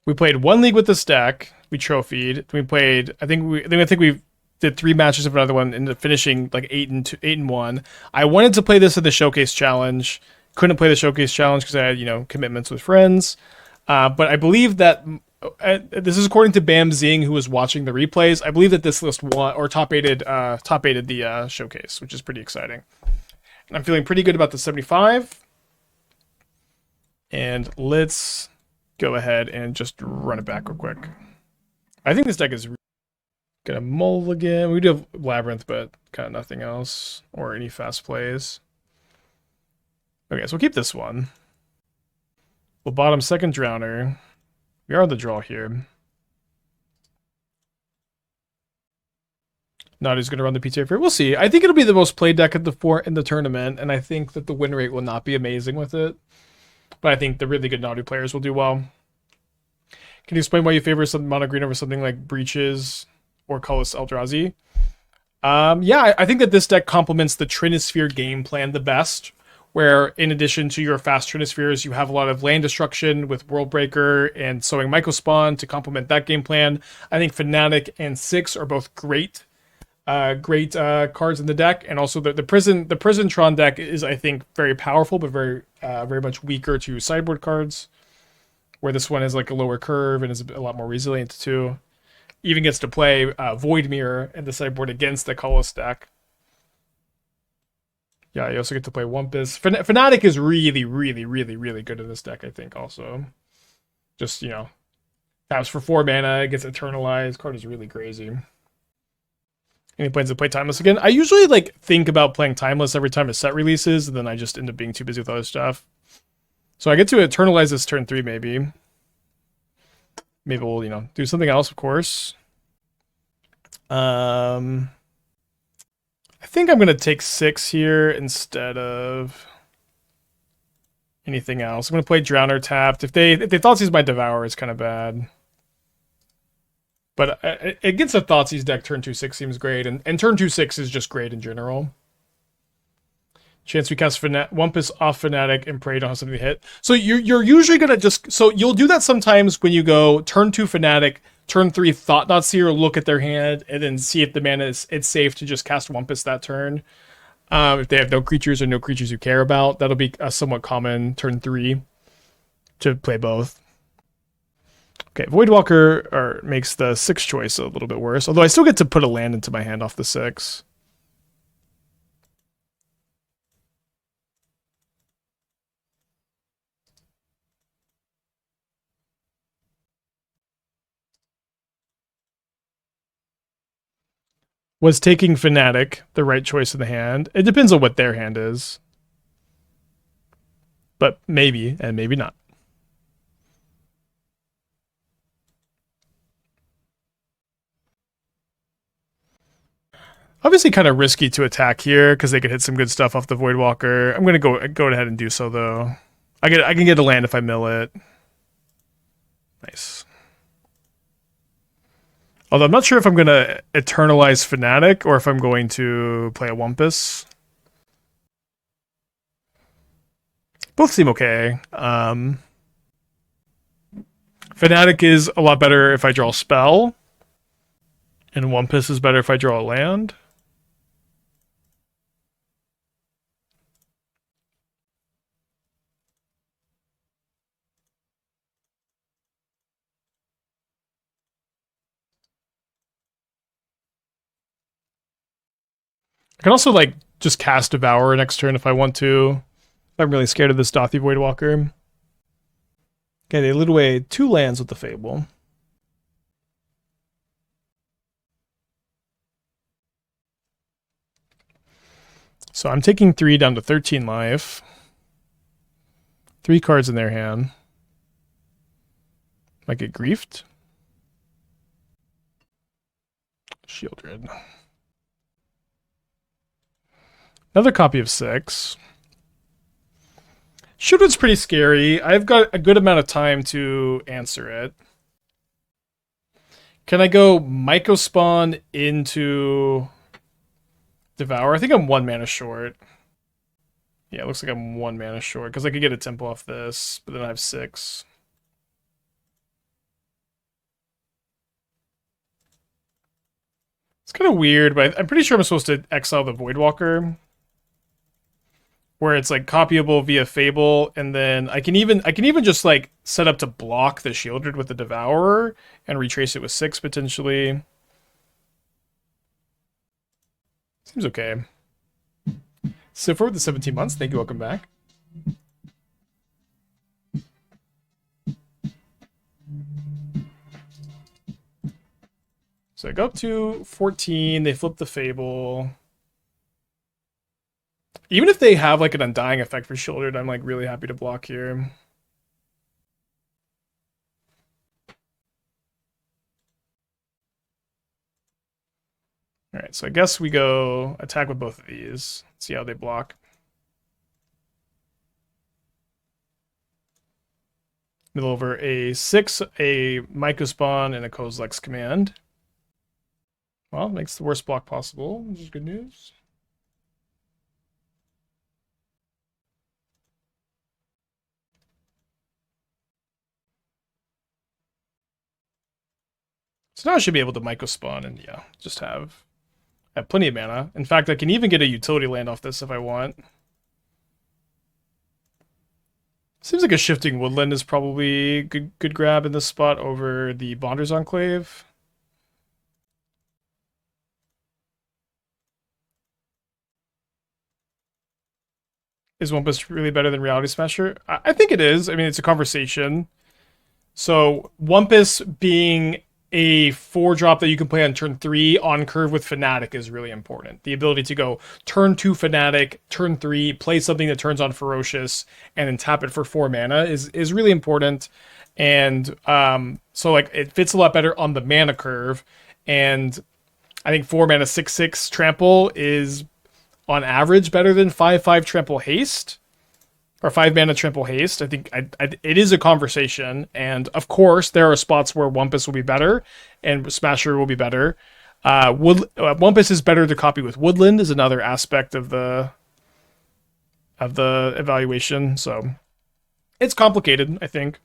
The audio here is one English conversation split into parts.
We played one league with this deck. We trophied. We played. I think we did 3 matches of another one, ended up finishing like 8-1. I wanted to play this in the showcase challenge. Couldn't play the showcase challenge because I had commitments with friends. But I believe that this is according to Bam Zing, who was watching the replays. I believe that this list won or top aided the showcase, which is pretty exciting. And I'm feeling pretty good about the 75. And let's go ahead and just run it back real quick. I think this deck is gonna mulligan. We do have Labyrinth, but kind of nothing else or any fast plays. Okay, so we'll keep this one. We'll bottom second Drowner. We are on the draw here. Not who's going to run the PTA for. We'll see. I think it'll be the most played deck in the tournament, and I think that the win rate will not be amazing with it. But I think the really good Nadu players will do well. Can you explain why you favor some mono green over something like Breaches or Chalice Eldrazi? Yeah, I think that this deck complements the Trinisphere game plan the best, where in addition to your fast Trinispheres, you have a lot of land destruction with Worldbreaker and Sowing Mycospawn to complement that game plan. I think Fanatic and 6 are both great cards in the deck, and also the Prisontron deck is, I think, very powerful, but very much weaker to sideboard cards, where this one has like a lower curve and is a lot more resilient too. Even gets to play Void Mirror in the sideboard against the Chalice deck. Yeah, you also get to play Wumpus. Fanatic is really, really, really, really good in this deck, I think, also. Just, taps for 4 mana, it gets Eternalized. Card is really crazy. Any plans to play Timeless again? I usually, think about playing Timeless every time a set releases, and then I just end up being too busy with other stuff. So I get to Eternalize this turn 3, maybe. Maybe we'll, do something else, of course. I think I'm going to take 6 here instead of anything else. I'm going to play Drowner tapped. If they Thoughtseize my Devourer, it's kind of bad. But against a Thoughtseize deck, turn 2/6 seems great. And turn 2/6 is just great in general. Chance we cast Wumpus off Fanatic and pray don't have something to hit. So you're usually going to just... So you'll do that sometimes when you go turn 2 Fanatic, turn 3 Thought-Knot Seer, look at their hand, and then see if the mana it's safe to just cast Wumpus that turn. If they have no creatures or no creatures you care about, that'll be a somewhat common turn 3 to play both. Okay, Voidwalker makes the 6 choice a little bit worse, although I still get to put a land into my hand off the 6. Was taking Fanatic the right choice in the hand? It depends on what their hand is. But maybe, and maybe not. Obviously kind of risky to attack here, because they could hit some good stuff off the Voidwalker. I'm going to go ahead and do so, though. I can get a land if I mill it. Nice. Although I'm not sure if I'm going to Eternalize Fanatic or if I'm going to play a Wumpus. Both seem okay. Fanatic is a lot better if I draw a spell. And Wumpus is better if I draw a land. I can also, just cast Devourer next turn if I want to. I'm really scared of this Dothy Voidwalker. Okay, they lit away 2 lands with the Fable. So I'm taking 3 down to 13 life. 3 cards in their hand. Might get griefed. Shieldred. Another copy of 6. Shieldred's pretty scary. I've got a good amount of time to answer it. Can I go Mycospawn into Devour? I think I'm 1 mana short. Yeah, it looks like I'm 1 mana short, because I could get a tempo off this, but then I have 6. It's kind of weird, but I'm pretty sure I'm supposed to exile the Voidwalker, where it's like copyable via Fable, and then I can even just like set up to block the Shieldred with the Devourer and retrace it with 6 potentially. Seems okay. So for the 17 months, thank you, welcome back. So I go up to 14, they flip the Fable. Even if they have like an Undying effect for Shieldred, I'm like really happy to block here. Alright, so I guess we go attack with both of these. See how they block. Middle over a 6, a Mycospawn, and a Kozilek's Command. Well, makes the worst block possible, which is good news. So now I should be able to Mycospawn and yeah, just have plenty of mana. In fact, I can even get a utility land off this if I want. Seems like a Shifting Woodland is probably good grab in this spot over the Bonders Enclave. Is Wumpus really better than Reality Smasher? I think it is. I mean, it's a conversation. So Wumpus being a 4-drop that you can play on turn 3 on curve with Fanatic is really important. The ability to go turn 2 Fanatic, turn 3, play something that turns on Ferocious, and then tap it for 4 mana is really important. And so like it fits a lot better on the mana curve. And I think 4 mana 6/6 trample is on average better than 5/5 trample haste. Or 5 mana trample haste. I think it is a conversation, and of course there are spots where Wumpus will be better and Smasher will be better. Wumpus is better to copy with Woodland is another aspect of the evaluation. So it's complicated, I think.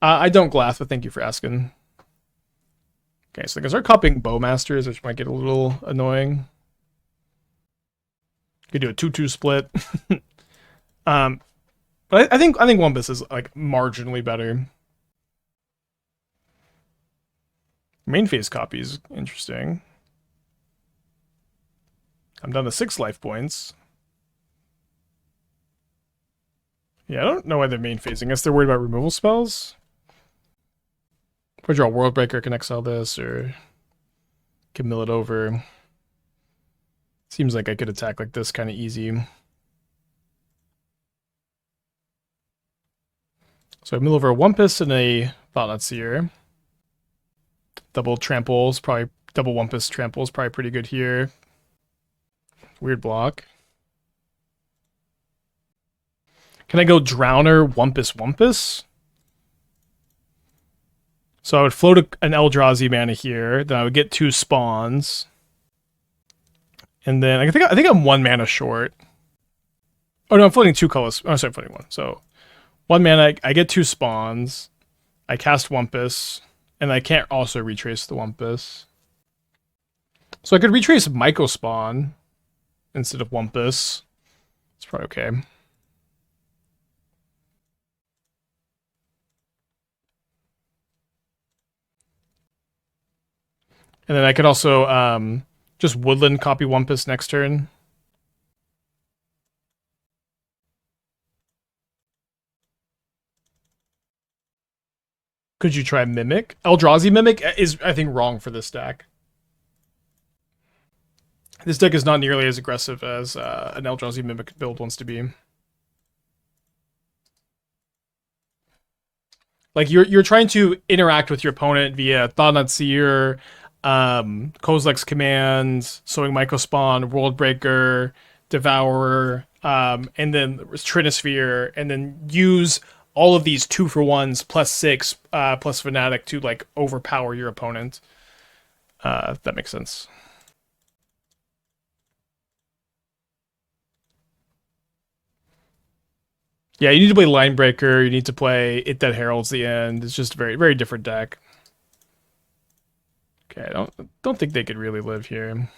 I don't glass, but thank you for asking. Okay, so I can start copying Bowmasters, which might get a little annoying. Could do a 2/2 split. But I think Wumpus is like marginally better. Main phase copy is interesting. I'm down to 6 life points. Yeah, I don't know why they're main phasing. I guess they're worried about removal spells. If I draw a World Breaker, I can exile this or can mill it over. Seems like I could attack like this kind of easy. So I mill over a Wumpus and a Thought-Knot Seer. Double tramples, probably double Wumpus tramples, probably pretty good here. Weird block. Can I go Drowner, Wumpus? So I would float an Eldrazi mana here, then I would get 2 spawns. And then I think I'm 1 mana short. Oh no, I'm floating 2 colors. Oh, sorry, I'm floating 1. So 1 mana, I get 2 spawns. I cast Wumpus, and I can't also retrace the Wumpus. So I could retrace Mycospawn instead of Wumpus. It's probably okay. And then I could also just Woodland copy Wumpus next turn. Could you try Mimic? Eldrazi Mimic is, I think, wrong for this deck. This deck is not nearly as aggressive as an Eldrazi Mimic build wants to be. Like, you're trying to interact with your opponent via Thought-Knot Seer, Kozilek's Command, Sowing Mycospawn, World Breaker, Devourer, and then Trinisphere, and then use all of these 2-for-1s plus 6 plus Fanatic to like overpower your opponent. If that makes sense. Yeah, you need to play Linebreaker. You need to play It That Heralds the End. It's just a very, very different deck. Okay, I don't think they could really live here.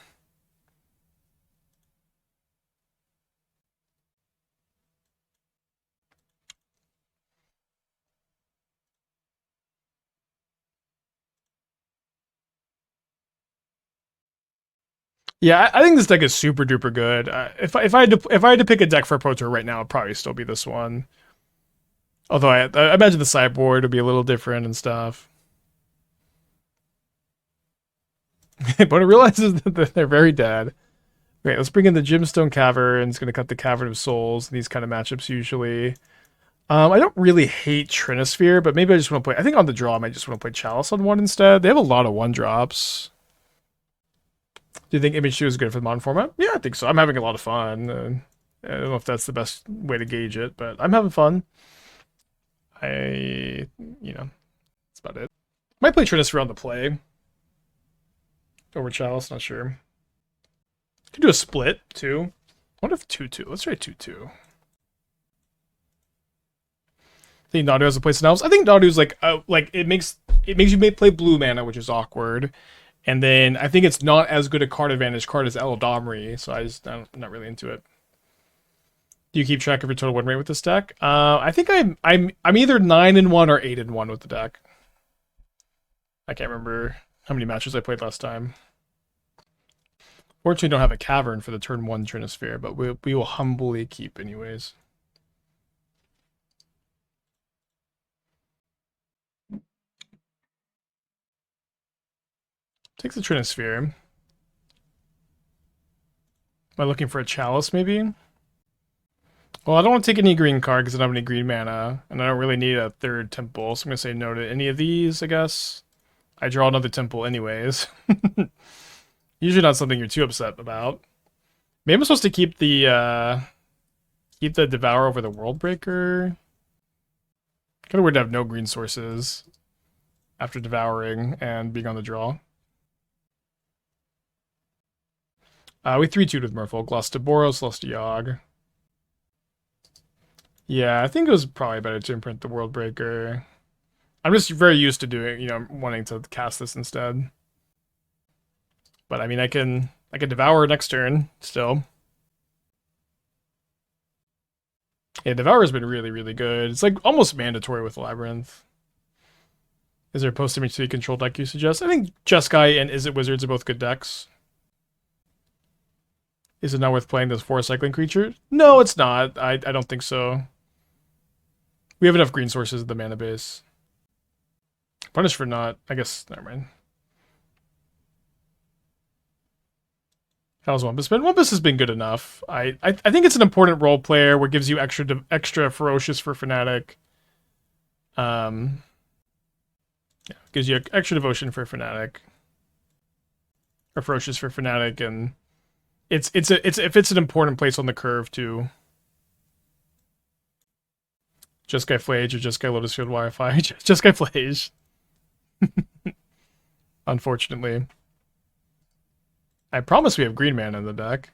Yeah, I think this deck is super duper good. If I had to pick a deck for Pro Tour right now, it'd probably still be this one. Although I imagine the sideboard would be a little different and stuff. But it realizes that they're very dead. Okay, let's bring in the Gemstone Caverns. Going to cut the Cavern of Souls. These kind of matchups usually. I don't really hate Trinisphere, but maybe I just want to play. I think on the draw, I might just want to play Chalice on one instead. They have a lot of 1-drops. Do you think MH3 is good for the modern format? Yeah, I think so. I'm having a lot of fun. I don't know if that's the best way to gauge it, but I'm having fun. That's about it. Might play Trinisphere on the play. Over Chalice, not sure. Could do a split, too. What if 2-2? Let's try 2-2. I think Nadu has a place in Elves. I think Nadu's like it makes you play blue mana, which is awkward. And then I think it's not as good a card advantage card as Eldamri, so I'm not really into it. Do you keep track of your total win rate with this deck? I think I'm either 9-1 or 8-1 with the deck. I can't remember how many matches I played last time. Fortunately, don't have a Cavern for the turn 1 Trinisphere, but we will humbly keep anyways. Takes the Trinisphere. Am I looking for a Chalice, maybe? Well, I don't want to take any green card because I don't have any green mana, and I don't really need a third temple, so I'm going to say no to any of these, I guess. I draw another temple anyways. Usually not something you're too upset about. Maybe I'm supposed to keep the Devourer over the Worldbreaker. Kind of weird to have no green sources after devouring and being on the draw. We 3-2'd with Merfolk. Lost to Boros, lost to Yogg. Yeah, I think it was probably better to imprint the Worldbreaker. I'm just very used to doing, wanting to cast this instead. But I mean, I can Devour next turn still. Yeah, Devour's been really, really good. It's like almost mandatory with Labyrinth. Is there a post-image 3 control deck you suggest? I think Jeskai and Izzet Wizards are both good decks. Is it not worth playing this 4 cycling creature? No, it's not. I don't think so. We have enough green sources in the mana base. Punish for not. I guess, never mind. How's Wumpus been? Wumpus has been good enough. I think it's an important role player where it gives you extra ferocious for Fanatic. Yeah, gives you extra devotion for Fanatic. Or ferocious for Fanatic, and it's an important place on the curve too. Jeskai Flage or Jeskai Lotus Field Wi-Fi. Jeskai Flage. Unfortunately. I promise we have green mana in the deck.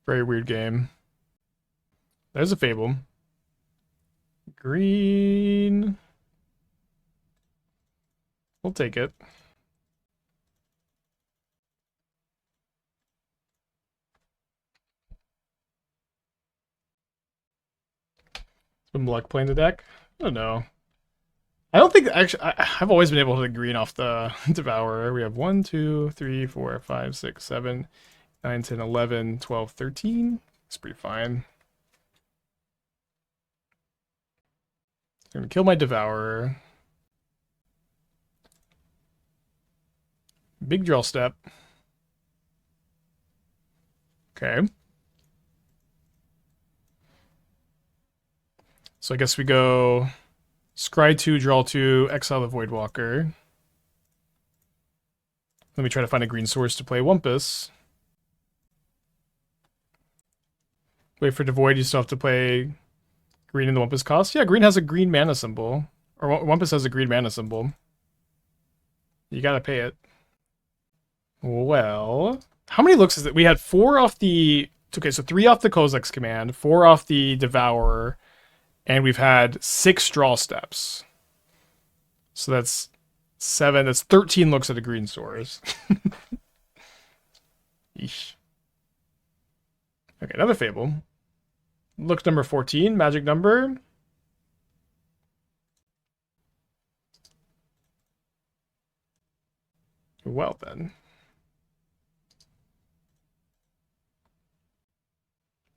Very weird game. There's a Fable. Green. We'll take it. Some luck playing the deck? I don't know. I don't think, actually, I've always been able to green off the Devourer. We have 1, 2, 3, 4, 5, 6, 7, 9, 10, 11, 12, 13. It's pretty fine. I'm gonna kill my Devourer. Big draw step. Okay. So I guess we go Scry 2, draw 2, exile the Voidwalker. Let me try to find a green source to play Wumpus. Wait for Devoid, you still have to play green in the Wumpus cost? Yeah, green has a green mana symbol. Or Wumpus has a green mana symbol. You gotta pay it. Well, how many looks is it? We had 4 off the... Okay, so 3 off the Kozilek's command, 4 off the Devourer, and we've had 6 draw steps. So that's 7. That's 13 looks at a green source. Yeesh. Okay, another Fable. Look number 14, magic number. Well then.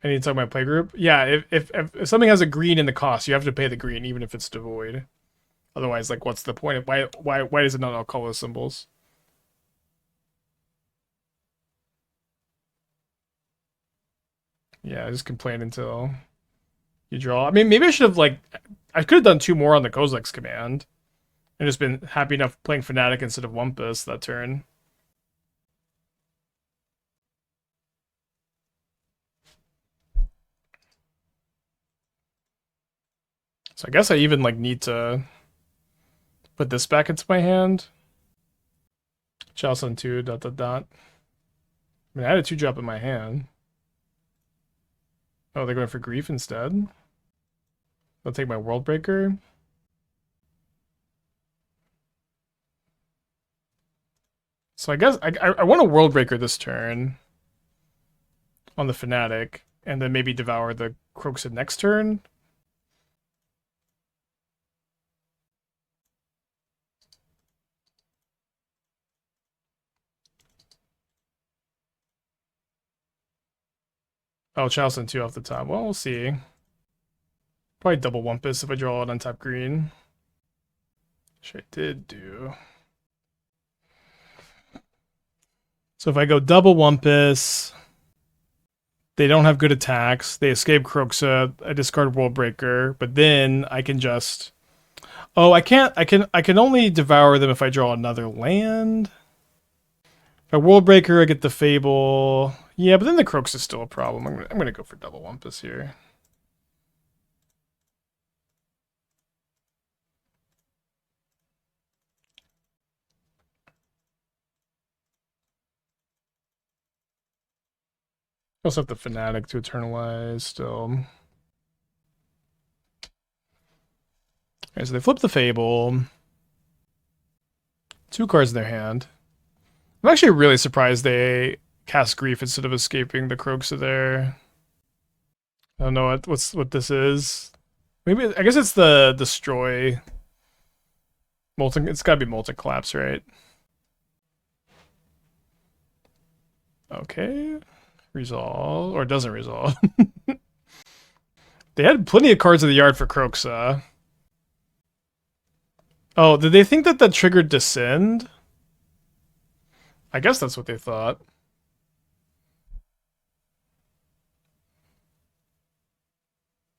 I need to talk about playgroup. Yeah, if something has a green in the cost, you have to pay the green, even if it's devoid. Otherwise, like, what's the point? Why does it not all color symbols? Yeah, I just complain until you draw. I mean, maybe I should have, like, I could have done 2 more on the Kozilek's command. And just been happy enough playing Fanatic instead of Wumpus that turn. So I guess I even, like, need to put this back into my hand. Chalice on 2, ... I mean, I had a 2-drop in my hand. Oh, they're going for Grief instead? I'll take my World Breaker. So I guess I want a World Breaker this turn on the Fanatic, and then maybe Devour the Kroxa next turn. Oh, Chalice and 2 off the top. Well, we'll see. Probably double Wumpus if I draw an untapped green. Which I did do. So if I go double Wumpus, they don't have good attacks. They escape Kroxa. I discard World Breaker, but then I can just. Oh, I can't. I can only devour them if I draw another land. If I World Breaker, I get the Fable. Yeah, but then the Kroxa is still a problem. I'm gonna go for double Wumpus here. I also have the Fanatic to Eternalize still. Okay, so they flip the Fable. 2 cards in their hand. I'm actually really surprised they cast Grief instead of escaping the Kroxa there. I don't know what this is. Maybe I guess it's the Destroy. Molten. It's gotta be Molten Collapse, right? Okay. Resolve. Or it doesn't resolve. They had plenty of cards in the yard for Kroxa. Oh, did they think that triggered Descend? I guess that's what they thought.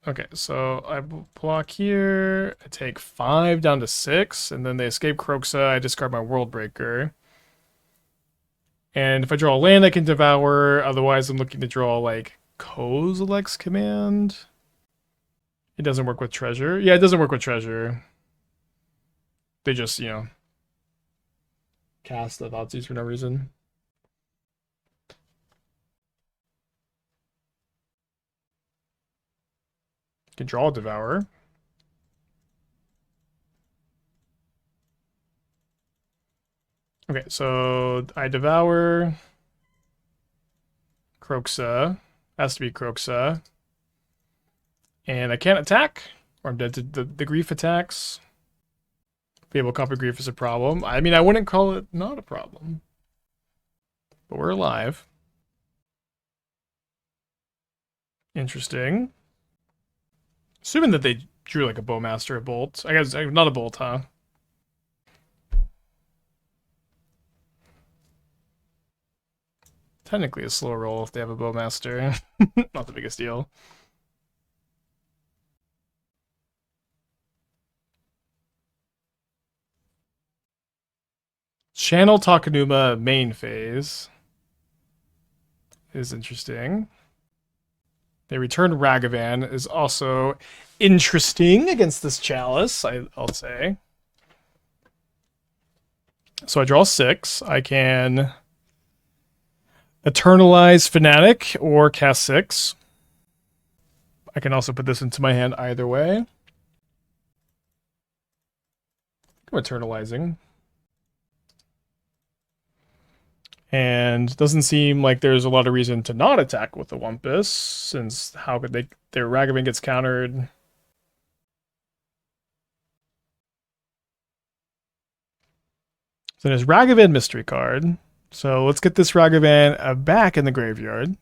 Okay, so I block here. I take 5 down to 6, and then they escape Kroxa. I discard my World Breaker. And if I draw a land, I can Devour. Otherwise, I'm looking to draw, like, Kozilek's command. It doesn't work with Treasure. Yeah, it doesn't work with Treasure. They just, cast the Thoughtseize for no reason. You can draw a Devourer. Okay, so I Devour Kroxa. Has to be Kroxa. And I can't attack, or I'm dead to the Grief attacks. Fable Copper Grief is a problem. I mean, I wouldn't call it not a problem. But we're alive. Interesting. Assuming that they drew like a Bowmaster, a Bolt. I guess not a Bolt, huh? Technically a slow roll if they have a Bowmaster. Not the biggest deal. Channel Takenuma main phase is interesting. They return Ragavan is also interesting against this Chalice, I'll say. So I draw 6. I can Eternalize Fanatic or cast 6. I can also put this into my hand either way. I'm eternalizing. And doesn't seem like there's a lot of reason to not attack with the Wumpus, since how could they? Their Ragavan gets countered. So there's Ragavan mystery card. So let's get this Ragavan back in the graveyard.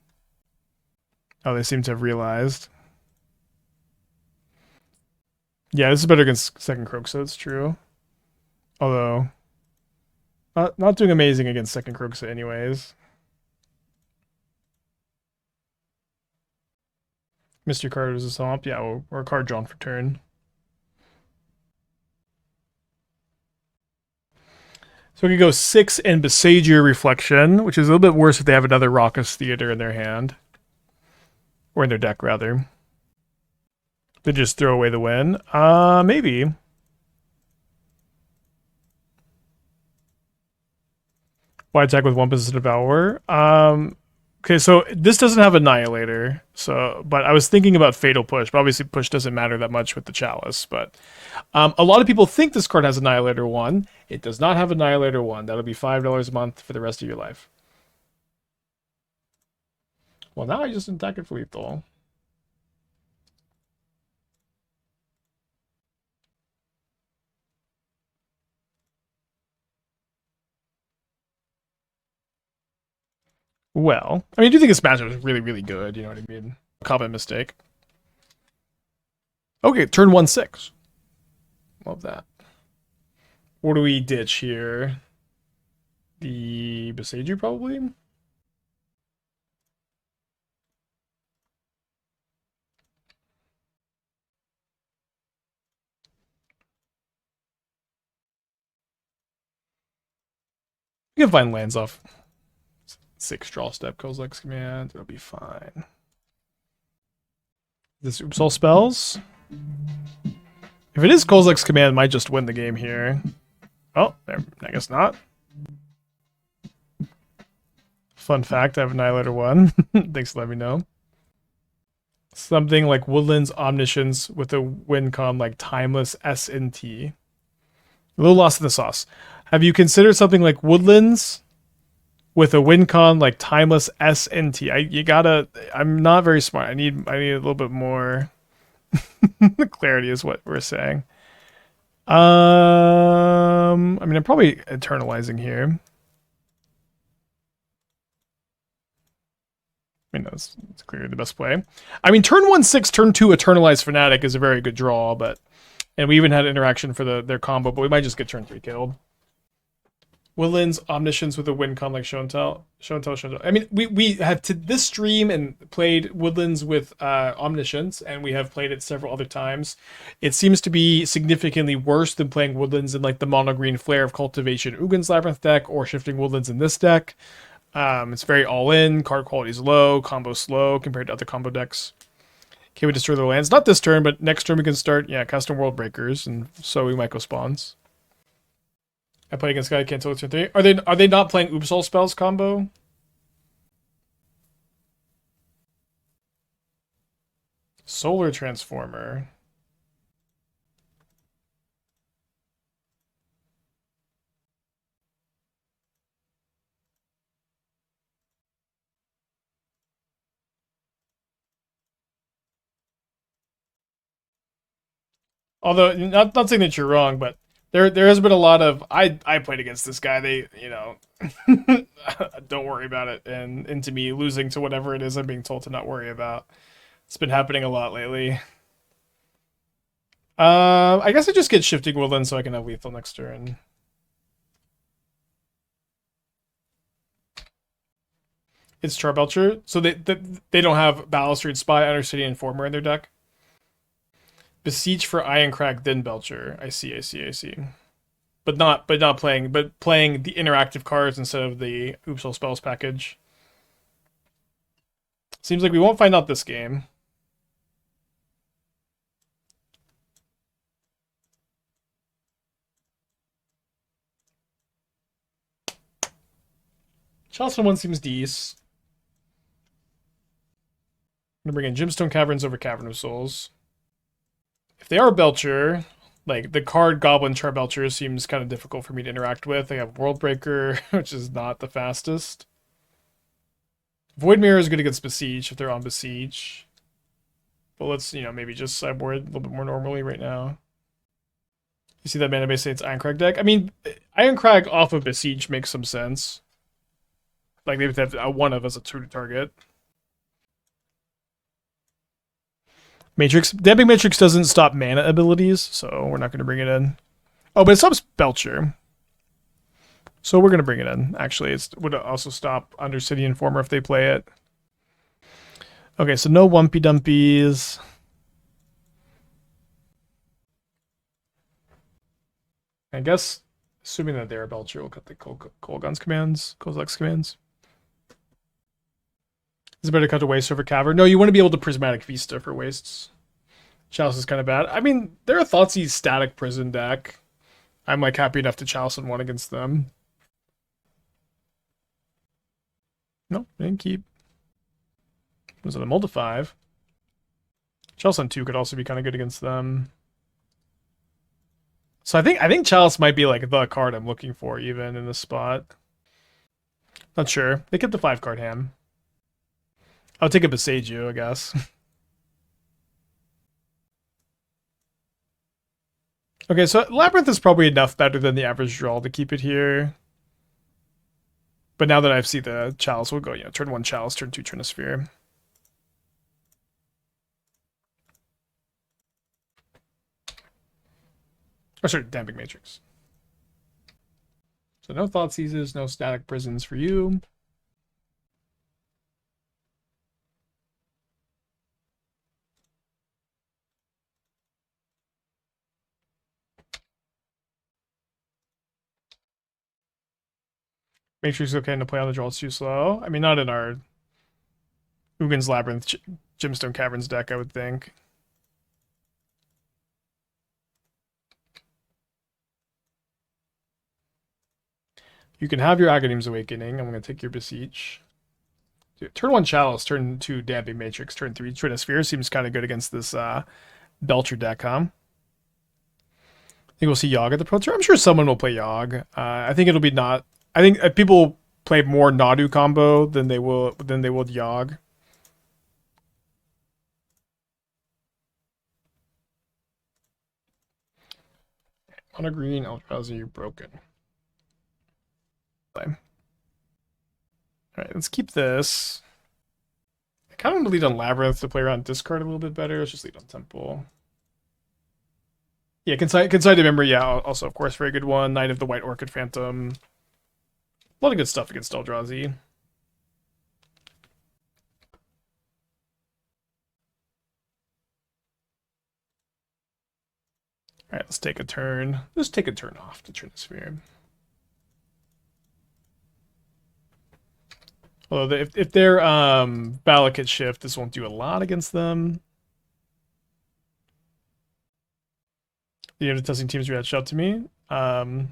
Oh, they seem to have realized. Yeah, this is better against second Croak, so it's true. Although, not doing amazing against second Croak, anyways. Mystery card is a swamp. Yeah, or a card drawn for turn. So we could go 6 and Boseiju Reflection, which is a little bit worse if they have another Raucous Theater in their hand. Or in their deck, rather. They just throw away the win. Maybe. Why attack with Wumpus Devourer? Okay, so this doesn't have Annihilator, but I was thinking about Fatal Push, but obviously Push doesn't matter that much with the Chalice, but a lot of people think this card has Annihilator 1. It does not have Annihilator 1. That'll be $5 a month for the rest of your life. Well, now I just attack it for lethal. Well, I mean, I do think this matchup is really, really good. You know what I mean? Common mistake. Okay, turn 1/6. Love that. What do we ditch here? The Boseiju, probably? We can find lands off 6 draw step Kozilek's command. It'll be fine. This oops all spells. If it is Kozilek's command, it might just win the game here. Oh, I guess not. Fun fact, I have Annihilator 1. Thanks for letting me know. Something like Woodland's Omniscience with a win con like Timeless S&T. A little lost in the sauce. Have you considered something like Woodlands with a win con like Timeless S&T? I'm not very smart. I need a little bit more clarity is what we're saying. I mean, I'm probably eternalizing here. I mean, that's clearly the best play. I mean, turn 1/6, turn 2 Eternalized Fanatic is a very good draw, and we even had interaction for their combo, but we might just get turn 3 killed. Woodland's Omniscience with a win con like Show and Tell. I mean, we have to this stream and played Woodlands with Omniscience, and we have played it several other times. It seems to be significantly worse than playing Woodlands in like the mono green Flare of Cultivation Ugin's Labyrinth deck or Shifting Woodlands in this deck. It's very all in. Card quality is low. Combo slow compared to other combo decks. Can we destroy their lands? Not this turn, but next turn we can start custom World Breakers and Sowing Mycospawn. I play against guy can't turn 3. Are they not playing Oops All Spells combo? Solar Transformer. Although not saying that you're wrong, but there has been a lot of I played against this guy. They don't worry about it, and into me losing to whatever it is I'm being told to not worry about. It's been happening a lot lately. I guess I just get Shifting Woodland so I can have lethal next turn. It's Charbelcher, so they don't have Balustrade Spy, Undercity Informer in their deck. Besiege for Ironcrag, then Belcher. I see. But playing the interactive cards instead of the Oops All Spells package. Seems like we won't find out this game. Chalice 1 seems decent. I'm gonna bring in Gemstone Caverns over Cavern of Souls. If they are Belcher, Like, the card Goblin Charbelcher seems kind of difficult for me to interact with. I have World Breaker, which is not the fastest. Void Mirror is good against Besiege if they're on Besiege. But let's, maybe just sideboard a little bit more normally right now. You see that mana base say it's Ironcrag deck? I mean, Ironcrag off of Besiege makes some sense. Like, they would have one of as a 2 target. Matrix. Damping Matrix doesn't stop mana abilities, so we're not going to bring it in. Oh, but it stops Belcher. So we're going to bring it in. Actually, it would also stop Undercity Informer if they play it. Okay, so no Wumpy Dumpies. I guess, assuming that they're a Belcher, we'll cut the Kolaghan's commands, Kozilek's commands. Is it better to cut to Waste over Cavern? No, you want to be able to Prismatic Vista for Wastes. Chalice is kind of bad. I mean, they're a Thoughtseize static prison deck. I'm like happy enough to Chalice on 1 against them. No, didn't keep. Was it a Mold of 5? Chalice on 2 could also be kind of good against them. So I think Chalice might be like the card I'm looking for even in this spot. Not sure. They kept the 5-card hand. I'll take a Boseiju, I guess. Okay, so Labyrinth is probably enough better than the average draw to keep it here. But now that I've seen the Chalice, we'll go, turn 1 Chalice, turn 2 Trinisphere. Oh, sorry, Damping Matrix. So no Thoughtseizes, no Static Prisons for you. Matrix is okay to play on the draw, it's too slow. I mean, not in our Ugin's Labyrinth Gemstone Caverns deck, I would think. You can have your Aghanim's Awakening. I'm going to take your Beseech. Turn 1 Chalice, turn 2 Damping Matrix, turn 3 Trinisphere. Seems kind of good against this Belcher deck, huh? I think we'll see Yogg at the Pro Tour. I'm sure someone will play Yogg. I think it'll be not... I think people play more Nadu combo than they will Yogg. On a green, Eldrazi, broken. Alright, let's keep this. I kind of want to lead on Labyrinth to play around discard a little bit better. Let's just lead on Temple. Yeah, Consigned Memory, yeah, also, of course, very good one. Knight of the White Orchid Phantom. A lot of good stuff against Eldrazi. Alright, let's take a turn. Let's take a turn off to Trinisphere. Although if they're Valakut Shift, this won't do a lot against them. The unit testing teams reached out to me. If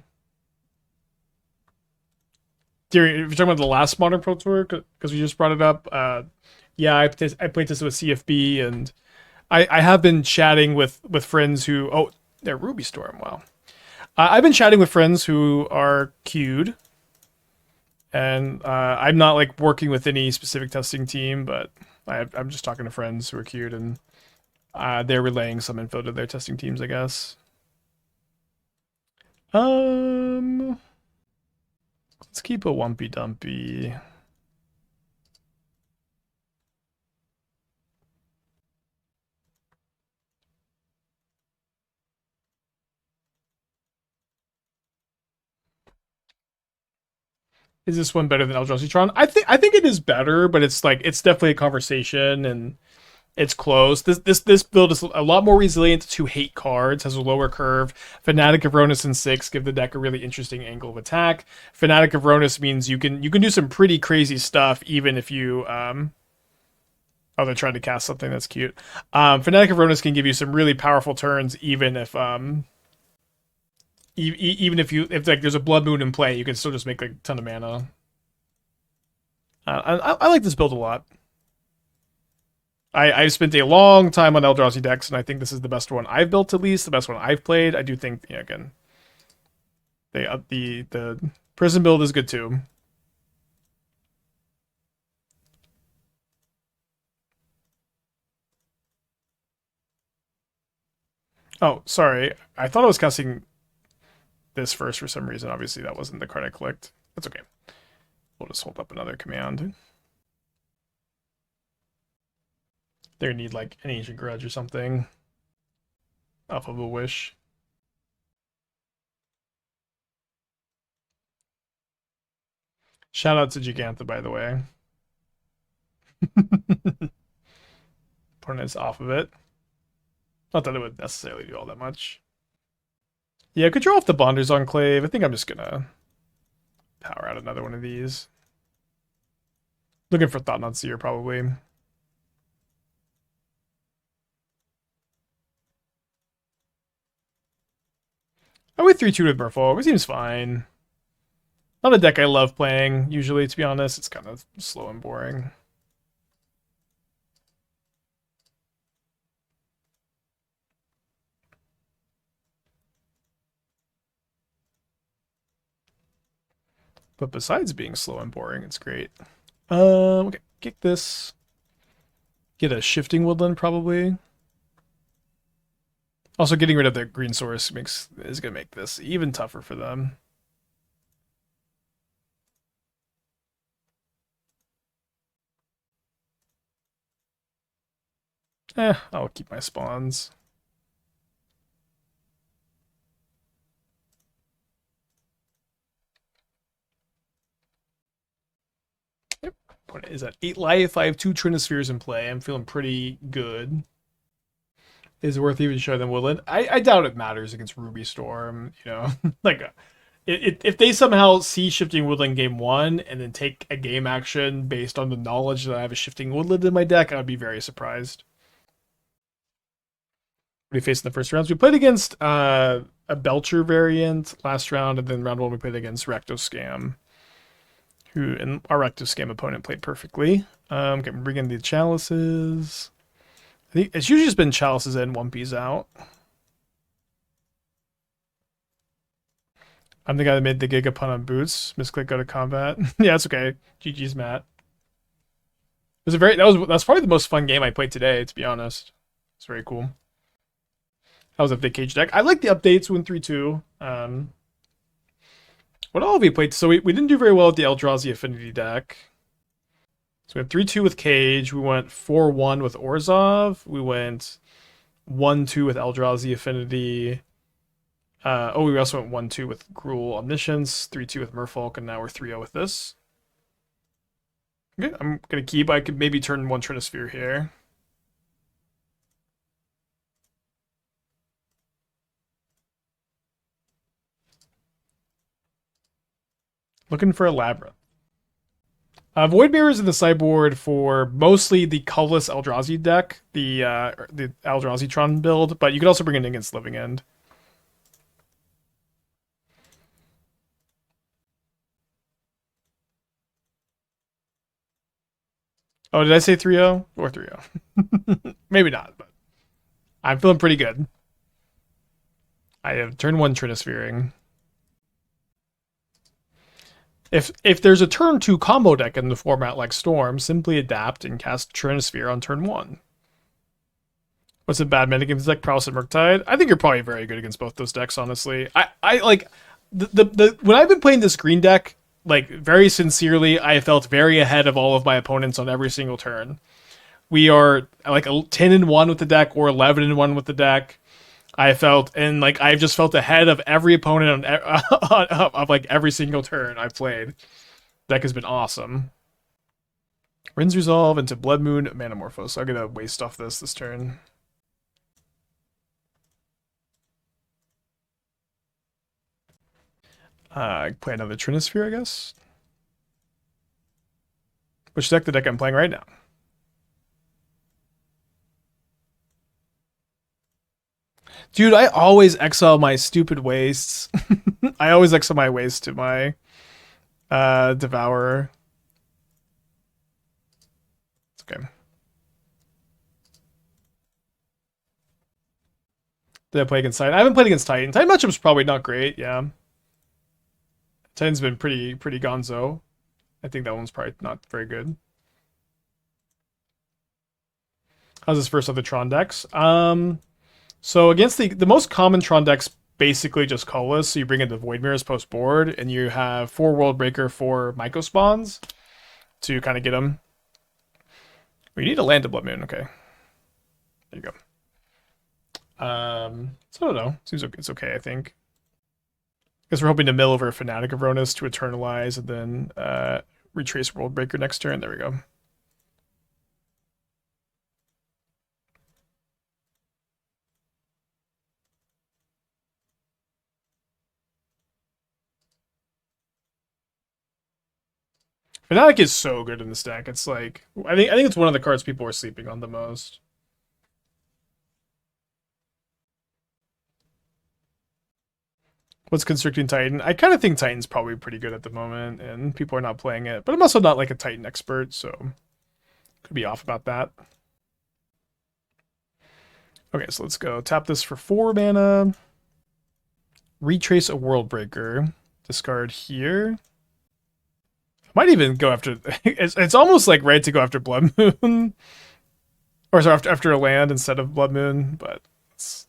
you're talking about the last Modern Pro Tour, because we just brought it up, yeah, I played this with CFB, and I have been chatting with friends who... Oh, they're Ruby Storm, wow. I've been chatting with friends who are queued. And I'm not like working with any specific testing team, but I'm just talking to friends who are queued, and they're relaying some info to their testing teams, I guess. Let's keep a Wumpy Dumpy. Is this one better than Eldrazi Tron? I think it is better, but it's definitely a conversation, and it's close. This build is a lot more resilient to hate cards, has a lower curve. Fanatic of Rhonas and 6 give the deck a really interesting angle of attack. Fanatic of Rhonas means you can do some pretty crazy stuff even if you oh, they're trying to cast something that's cute. Fanatic of Rhonas can give you some really powerful turns even if even if like there's a Blood Moon in play, you can still just make like a ton of mana. I like this build a lot. I've spent a long time on Eldrazi decks, and I think this is the best one I've built, at least the best one I've played. I do think, again, the prison build is good too. Oh, sorry. I thought I was casting this first for some reason. Obviously, that wasn't the card I clicked. That's okay. We'll just hold up another command. They're gonna need like an Ancient Grudge or something. Off of a Wish. Shout out to Gigantha, by the way. Opponent is off of it. Not that it would necessarily do all that much. Yeah, I could draw off the Bonders Enclave. I think I'm just gonna power out another one of these. Looking for Thought-Knot Seer, probably. I went 3-2 with Merfolk. It seems fine. Not a deck I love playing, usually, to be honest. It's kind of slow and boring. But besides being slow and boring, it's great. Okay, kick this. Get a Shifting Woodland, probably. Also, getting rid of the green source is going to make this even tougher for them. I'll keep my spawns. Yep. Opponent is at 8 life. I have 2 Trinispheres in play. I'm feeling pretty good. Is it worth even showing them Woodland? I doubt it matters against Ruby Storm. You know, like if they somehow see Shifting Woodland game 1 and then take a game action based on the knowledge that I have a Shifting Woodland in my deck, I would be very surprised. We faced in the first rounds. We played against a Belcher variant last round, and then round 1 we played against Rectoscam, who and our Rectoscam opponent played perfectly. Okay, we bring in the Chalices. I think it's usually just been Chalices and Wumpus out. I'm the guy that made the Gigapun on boots. Misclick, go to combat. Yeah, it's okay. GG's, Matt. It was a that's probably the most fun game I played today, to be honest. It's very cool. That was a big cage deck. I like the updates, 1-3-2. What all have we played? So we didn't do very well with the Eldrazi Affinity deck. So we went 3-2 with Cage. We went 4-1 with Orzhov. We went 1-2 with Eldrazi Affinity. We also went 1-2 with Gruul Omniscience, 3-2 with Merfolk, and now we're 3-0 with this. Okay, I'm gonna keep. I could maybe turn 1 Trinisphere here. Looking for a Labyrinth. Void Mirrors in the sideboard for mostly the colorless Eldrazi deck, the Eldrazi Tron build, but you could also bring it against Living End. Oh, did I say 3-0 or 3-0? Maybe not, but I'm feeling pretty good. I have turn 1 Trinisphereing. If there's a turn 2 combo deck in the format like Storm, simply adapt and cast Trinisphere on turn 1. What's a bad meta against deck? Prowess and Murktide? I think you're probably very good against both those decks, honestly. I like the when I've been playing this green deck, like very sincerely, I felt very ahead of all of my opponents on every single turn. We are like 10-1 with the deck or 11-1 with the deck. I've just felt ahead of every opponent of like every single turn I've played. Deck has been awesome. Rin's Resolve into Blood Moon Manamorphose. So I'm gonna waste off this turn. Play another Trinisphere, I guess. Which deck? The deck I'm playing right now. Dude, I always exile my stupid wastes. I always exile my waste to my Devourer. It's okay. Did I play against Titan? I haven't played against Titan. Titan matchup's probably not great, yeah. Titan's been pretty gonzo. I think that one's probably not very good. How's his first of the Tron decks? So against the most common Tron decks, basically just colorless. So you bring in the Void Mirrors post board, and you have 4 World Breaker, 4 Mycospawns to kind of get them. We need a land to Blood Moon. Okay, there you go. So I don't know. Seems like it's okay. I think. Guess we're hoping to mill over Fanatic of Rhonas to Eternalize, and then retrace World Breaker next turn. There we go. Fanatic is so good in this deck. It's like I think it's one of the cards people are sleeping on the most. What's Constricting Titan? I kind of think Titan's probably pretty good at the moment, and people are not playing it. But I'm also not like a Titan expert, so could be off about that. Okay, so let's go. Tap this for 4 mana. Retrace a World Breaker. Discard here. Might even go after... It's almost like right to go after Blood Moon. Or sorry, after a land instead of Blood Moon, but it's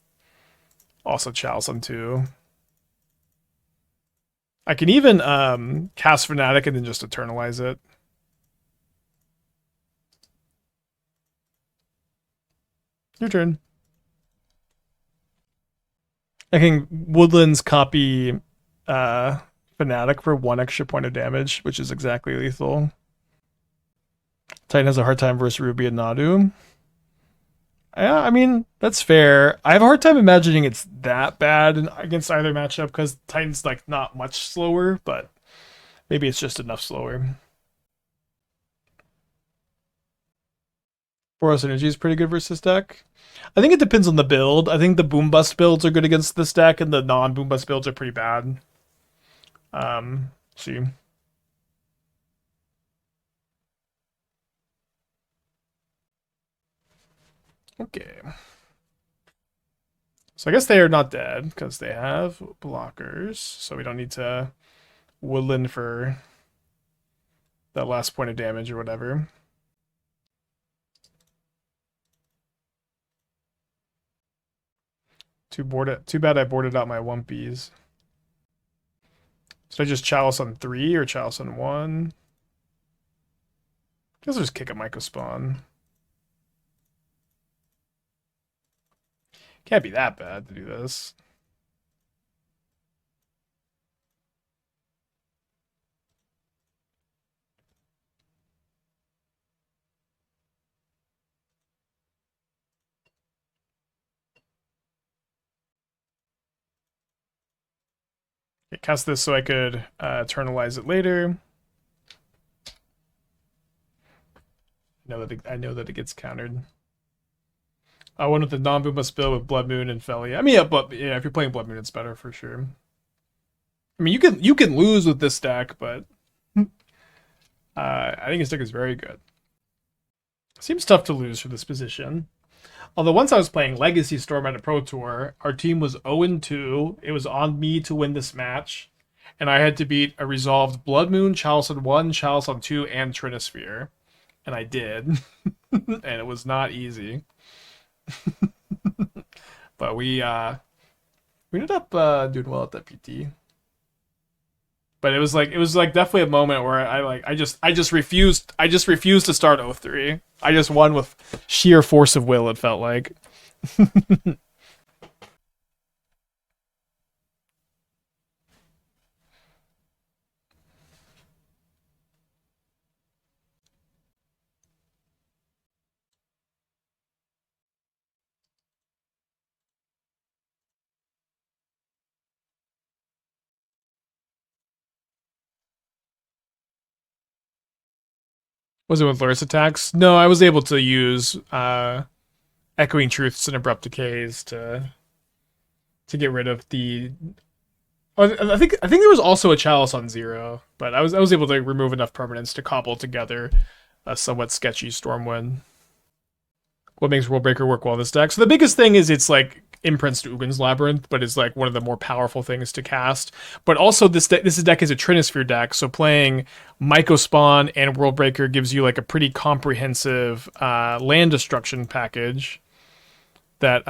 also Chalice on 2. I can even cast Fanatic and then just Eternalize it. Your turn. I can Woodlands copy Fanatic for 1 extra point of damage, which is exactly lethal. Titan has a hard time versus Ruby and Nadu. Yeah, I mean, that's fair. I have a hard time imagining it's that bad against either matchup because Titan's like not much slower, but maybe it's just enough slower. Boros Energy is pretty good versus deck. I think it depends on the build. I think the Boom Bust builds are good against this deck, and the non-Boom Bust builds are pretty bad. See. Okay. So I guess they are not dead because they have blockers. So we don't need to Woodland for that last point of damage or whatever. Too bad I boarded out my Wumpies. Should I just Chalice on 3 or Chalice on 1? I guess I'll just kick a Mycospawn. Can't be that bad to do this. Okay, cast this so I could eternalize it later. I know that it gets countered. I went with the non-Boomba spill with Blood Moon and Felly. I mean, yeah, if you're playing Blood Moon, it's better for sure. I mean, you can lose with this deck, but I think his deck is very good. Seems tough to lose for this position. Although once I was playing Legacy Storm at a Pro Tour, our team was 0-2. It was on me to win this match, and I had to beat a resolved Blood Moon, Chalice on 1, Chalice on 2, and Trinisphere. And I did. And it was not easy. But we ended up doing well at that PT. But it was like definitely a moment where I just refused to start 0-3. I just won with sheer force of will, it felt like. Was it with Lurus attacks? No, I was able to use Echoing Truths and Abrupt Decays to get rid of the. I think there was also a Chalice on 0, but I was able to remove enough permanents to cobble together a somewhat sketchy Stormwind. What makes World Breaker work well in this deck? So the biggest thing is it's imprints to Ugin's Labyrinth, but is like one of the more powerful things to cast. But also this deck is a Trinisphere deck, so playing Mycospawn and Worldbreaker gives you like a pretty comprehensive land destruction package that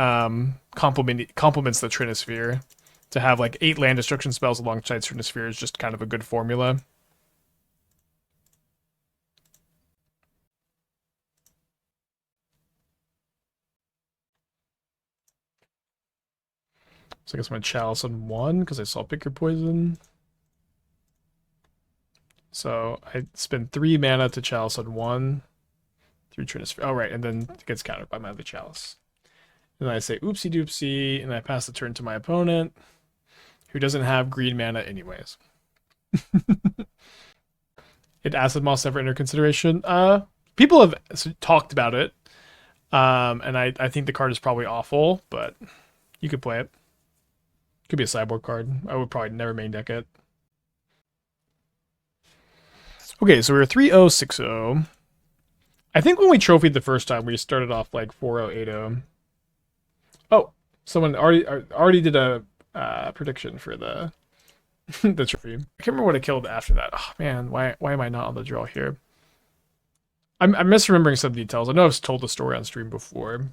complements the Trinisphere. To have like 8 land destruction spells alongside Trinisphere is just kind of a good formula. So I guess my Chalice on 1 because I saw Pick Your Poison. So I spend 3 mana to Chalice on 1 through Trinisphere. Oh, right, and then it gets countered by my other Chalice. And then I say oopsie doopsie, and I pass the turn to my opponent, who doesn't have green mana anyways. Did Acid Moss ever enter consideration? People have talked about it, and I think the card is probably awful, but you could play it. Could be a sideboard card. I would probably never main deck it. Okay, so we were 3-0, 6-0. I think when we trophied the first time, we started off like 4-0, 8-0. Oh, someone already did a prediction for the the trophy. I can't remember what I killed after that. Oh man, why am I not on the draw here? I'm misremembering some details. I know I've told the story on stream before,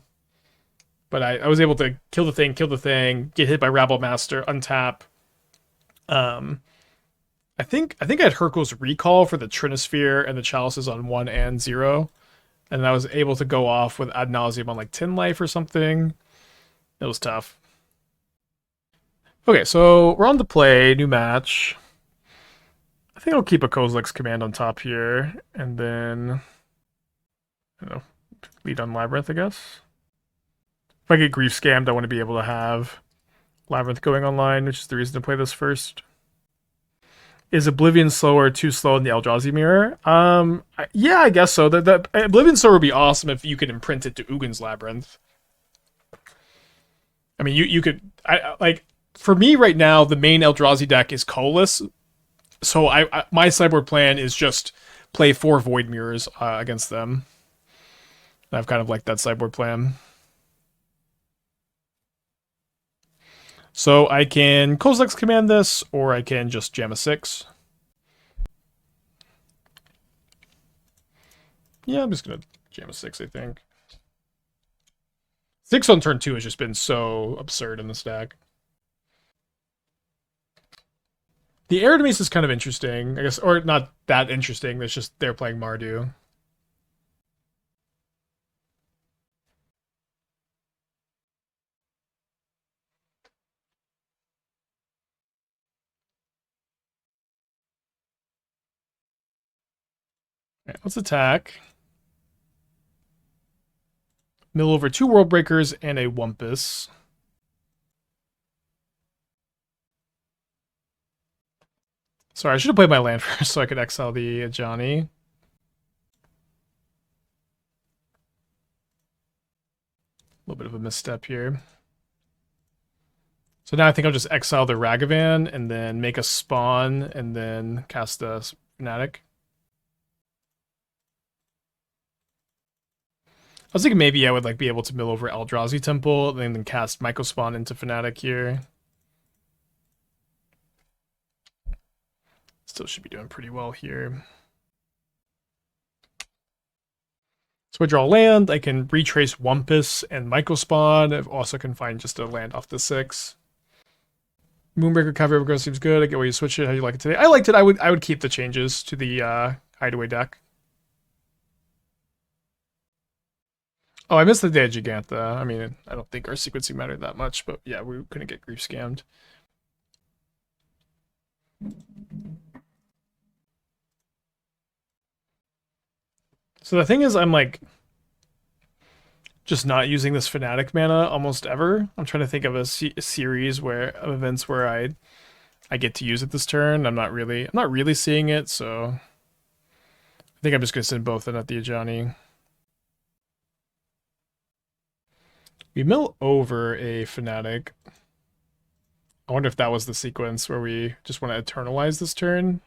but I was able to kill the thing, get hit by Rabble Master, untap. I think I had Hurkyl's Recall for the Trinisphere and the Chalices on 1 and 0, and I was able to go off with Ad Nauseam on like 10 life or something. It was tough. Okay, so we're on to play, new match. I think I'll keep a Kozilek's Command on top here, and then, I don't know, lead on Labyrinth, I guess. If I get grief scammed, I want to be able to have Labyrinth going online, which is the reason to play this first. Is Oblivion Sower too slow in the Eldrazi mirror? Yeah, I guess so. The Oblivion Sower would be awesome if you could imprint it to Ugin's Labyrinth. I mean, you could... For me right now, the main Eldrazi deck is colorless, so my sideboard plan is just play 4 Void Mirrors against them. I've kind of liked that sideboard plan. So I can Kozilek's Command this, or I can just jam a 6. Yeah, I'm just going to jam a 6, I think. 6 on turn 2 has just been so absurd in this deck. The Eredimise is kind of interesting, I guess, or not that interesting. It's just they're playing Mardu. All right, let's attack. Mill over 2 Worldbreakers and a Wumpus. Sorry, I should have played my land first so I could exile the Ajani. A little bit of a misstep here. So now I think I'll just exile the Ragavan and then make a spawn and then cast the Fanatic. I was thinking maybe I would like be able to mill over Eldrazi Temple and then cast Mycospawn into Fanatic here. Still should be doing pretty well here. So I draw land, I can retrace Wumpus and Mycospawn. I also can find just a land off the 6. Moonbreaker Cavern of Souls seems good. I get why you switch it. How do you like it today? I liked it. I would keep the changes to the Hideaway deck. Oh, I missed the Day of Gigantha. I mean, I don't think our sequencing mattered that much, but yeah, we couldn't get grief scammed. So the thing is, I'm like just not using this Fanatic mana almost ever. I'm trying to think of a series of events where I get to use it this turn. I'm not really seeing it, so I think I'm just gonna send both in at the Ajani. We mill over a Fanatic. I wonder if that was the sequence where we just want to eternalize this turn.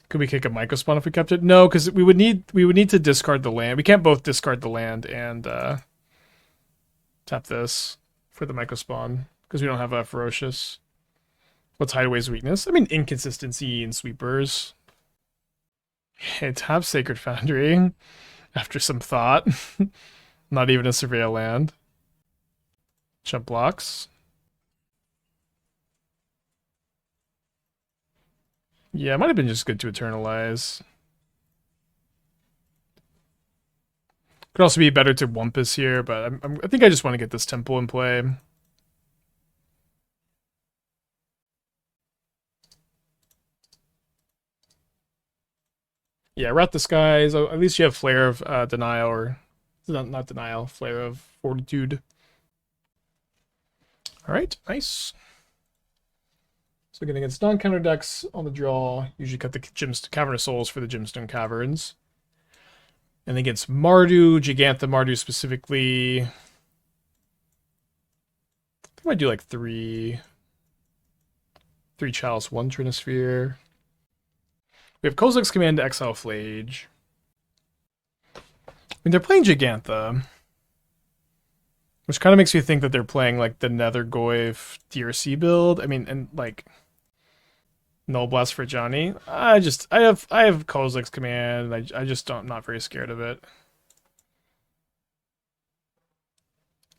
Could we kick a Mycospawn if we kept it? No, because we would need to discard the land. We can't both discard the land and tap this. for the Mycospawn because we don't have a Ferocious. What's Hideaway's weakness? I mean, inconsistency in sweepers. Okay, tap Sacred Foundry after some thought. Not even a Surveil land. Jump blocks. Yeah, it might have been just good to Eternalize. Could also be better to Wumpus here, but I think I just want to get this Temple in play. Yeah, Rat the Skies. At least you have Flare of Denial, or not Denial, Flare of Fortitude. All right, nice. So again, against non-counter decks on the draw, usually cut the Cavern of Souls for the Gemstone Caverns. And against Mardu, Gigantha Mardu specifically, I think I might do like three Chalice, 1 Trinisphere. We have Kozilek's command to exile Flage. I mean, they're playing Gigantha, which kind of makes me think that they're playing like the Nethergoyf DRC build. I mean, and like Null Blast for Johnny. I have Kozilek's command. I just don't. I'm not very scared of it.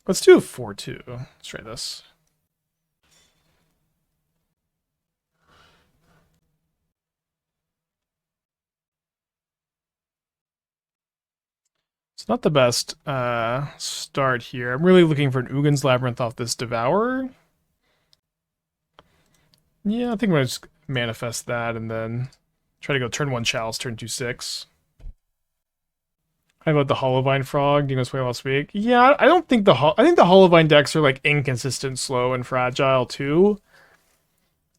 Let's do a 4-2. Let's try this. It's not the best start here. I'm really looking for an Ugin's Labyrinth off this Devourer. Yeah, I think I'm going to just manifest that and then try to go turn 1 Chalice, turn 2 6. How about the Hollowvine Frog? Do you guys play last week? Yeah, I don't think I think the Hollowvine decks are like inconsistent, slow, and fragile too.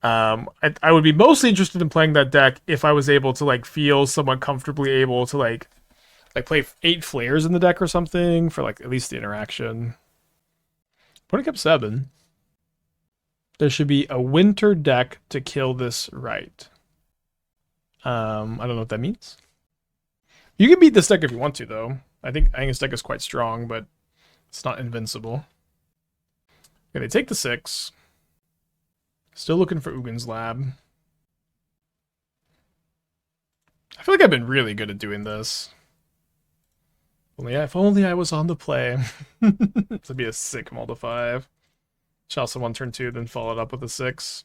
I would be mostly interested in playing that deck if I was able to like feel somewhat comfortably able to like play 8 Flares in the deck or something for like at least the interaction. Putting up 7. There should be a winter deck to kill this right. I don't know what that means. You can beat this deck if you want to, though. I think this deck is quite strong, but it's not invincible. Okay, they take the 6. Still looking for Ugin's Lab. I feel like I've been really good at doing this. If only I was on the play. This would be a sick mull to 5. Chalice 1 turn 2, then followed up with a 6.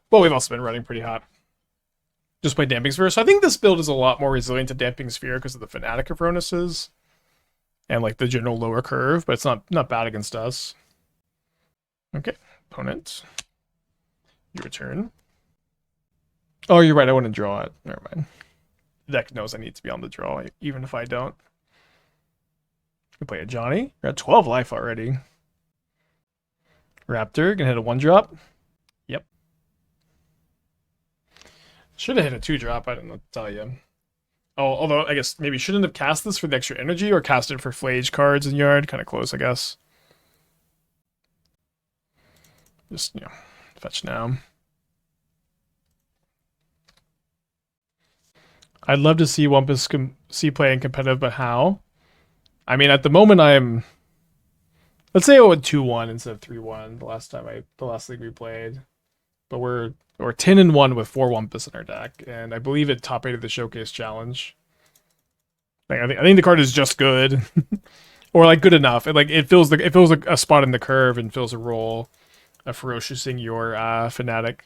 But we've also been running pretty hot. Just play Damping Sphere. So I think this build is a lot more resilient to Damping Sphere because of the Fanatic of Rhonas and like the general lower curve, but it's not bad against us. Okay, opponent. You return. Oh, you're right. I want to draw it. Never mind. The deck knows I need to be on the draw, even if I don't. We play a Johnny. We're at 12 life already. Raptor, gonna hit a 1-drop. Yep. Should have hit a 2-drop, I don't know what to tell you. Oh, although I guess maybe shouldn't have cast this for the extra energy or cast it for Flage cards in yard. Kind of close, I guess. Just, fetch now. I'd love to see Wumpus playing competitive, but how? I mean, at the moment, let's say I went 2-1 instead of 3-1 the last league we played. But we're 10-1 with 4 Wumpus in our deck, and I believe it top 8 of the Showcase Challenge. Like, I think the card is just good, or like good enough. It feels like a spot in the curve and fills a role of ferociousing your Fanatic.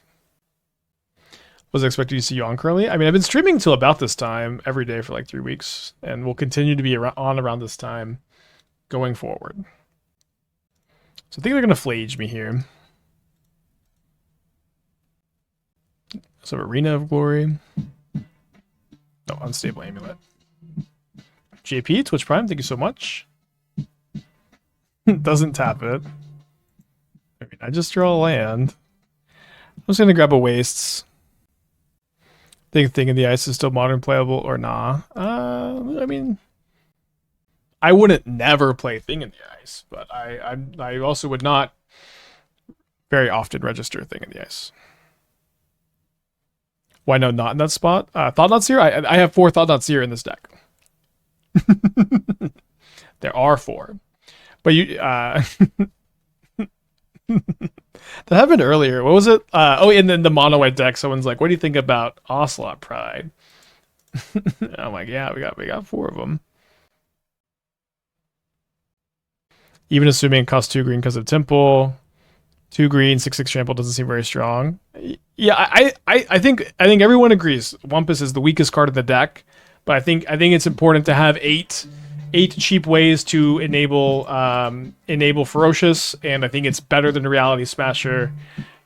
Was expected to see you on currently. I mean, I've been streaming till about this time every day for like 3 weeks, and we'll continue to be on around this time going forward. So I think they're gonna Flage me here. So Arena of Glory. No, Unstable Amulet. JP, Twitch Prime, thank you so much. Doesn't tap it. I mean, I just draw a land. I'm just gonna grab a Wastes. Thing in the Ice is still modern playable or nah? I mean, I wouldn't never play Thing in the Ice, but I also would not very often register Thing in the Ice. Why no, not in that spot? Thought-Knot Seer? I have 4 Thought-Knot Seer in this deck. There are 4. But you that happened earlier. What was it? Oh, and then the mono white deck. Someone's like, "What do you think about Ocelot Pride?" I'm like, "Yeah, we got 4 of them." Even assuming it costs 2 green because of Temple, 2 green, 6/6 trample doesn't seem very strong. Yeah, I think everyone agrees. Wumpus is the weakest card of the deck, but I think it's important to have eight cheap ways to enable ferocious, and I think it's better than the Reality Smasher.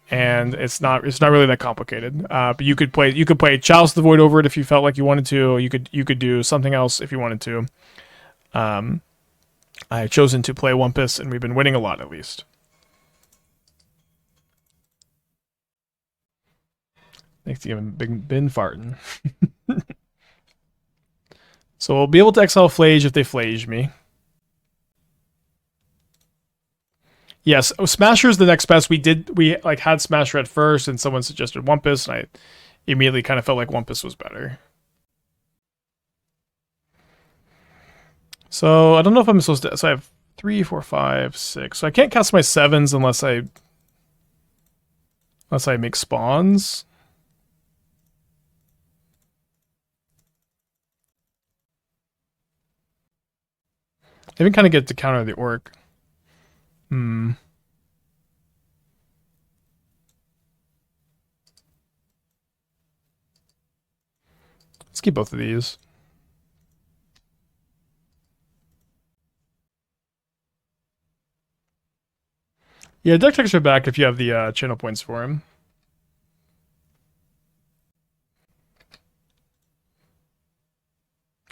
And it's not really that complicated. But you could play Chalice the Void over it if you felt like you wanted to. You could do something else if you wanted to. I've chosen to play Wumpus, and we've been winning a lot at least. Thanks to been farting. So we'll be able to exile Flage if they Flage me. Yes, Smasher is the next best. We had Smasher at first, and someone suggested Wumpus, and I immediately kind of felt like Wumpus was better. So I don't know if I'm supposed to. So I have 3, 4, 5, 6. So I can't cast my 7s unless I make spawns. I even kind of get to counter the Orc. Let's keep both of these. Yeah, deck texture back if you have the channel points for him.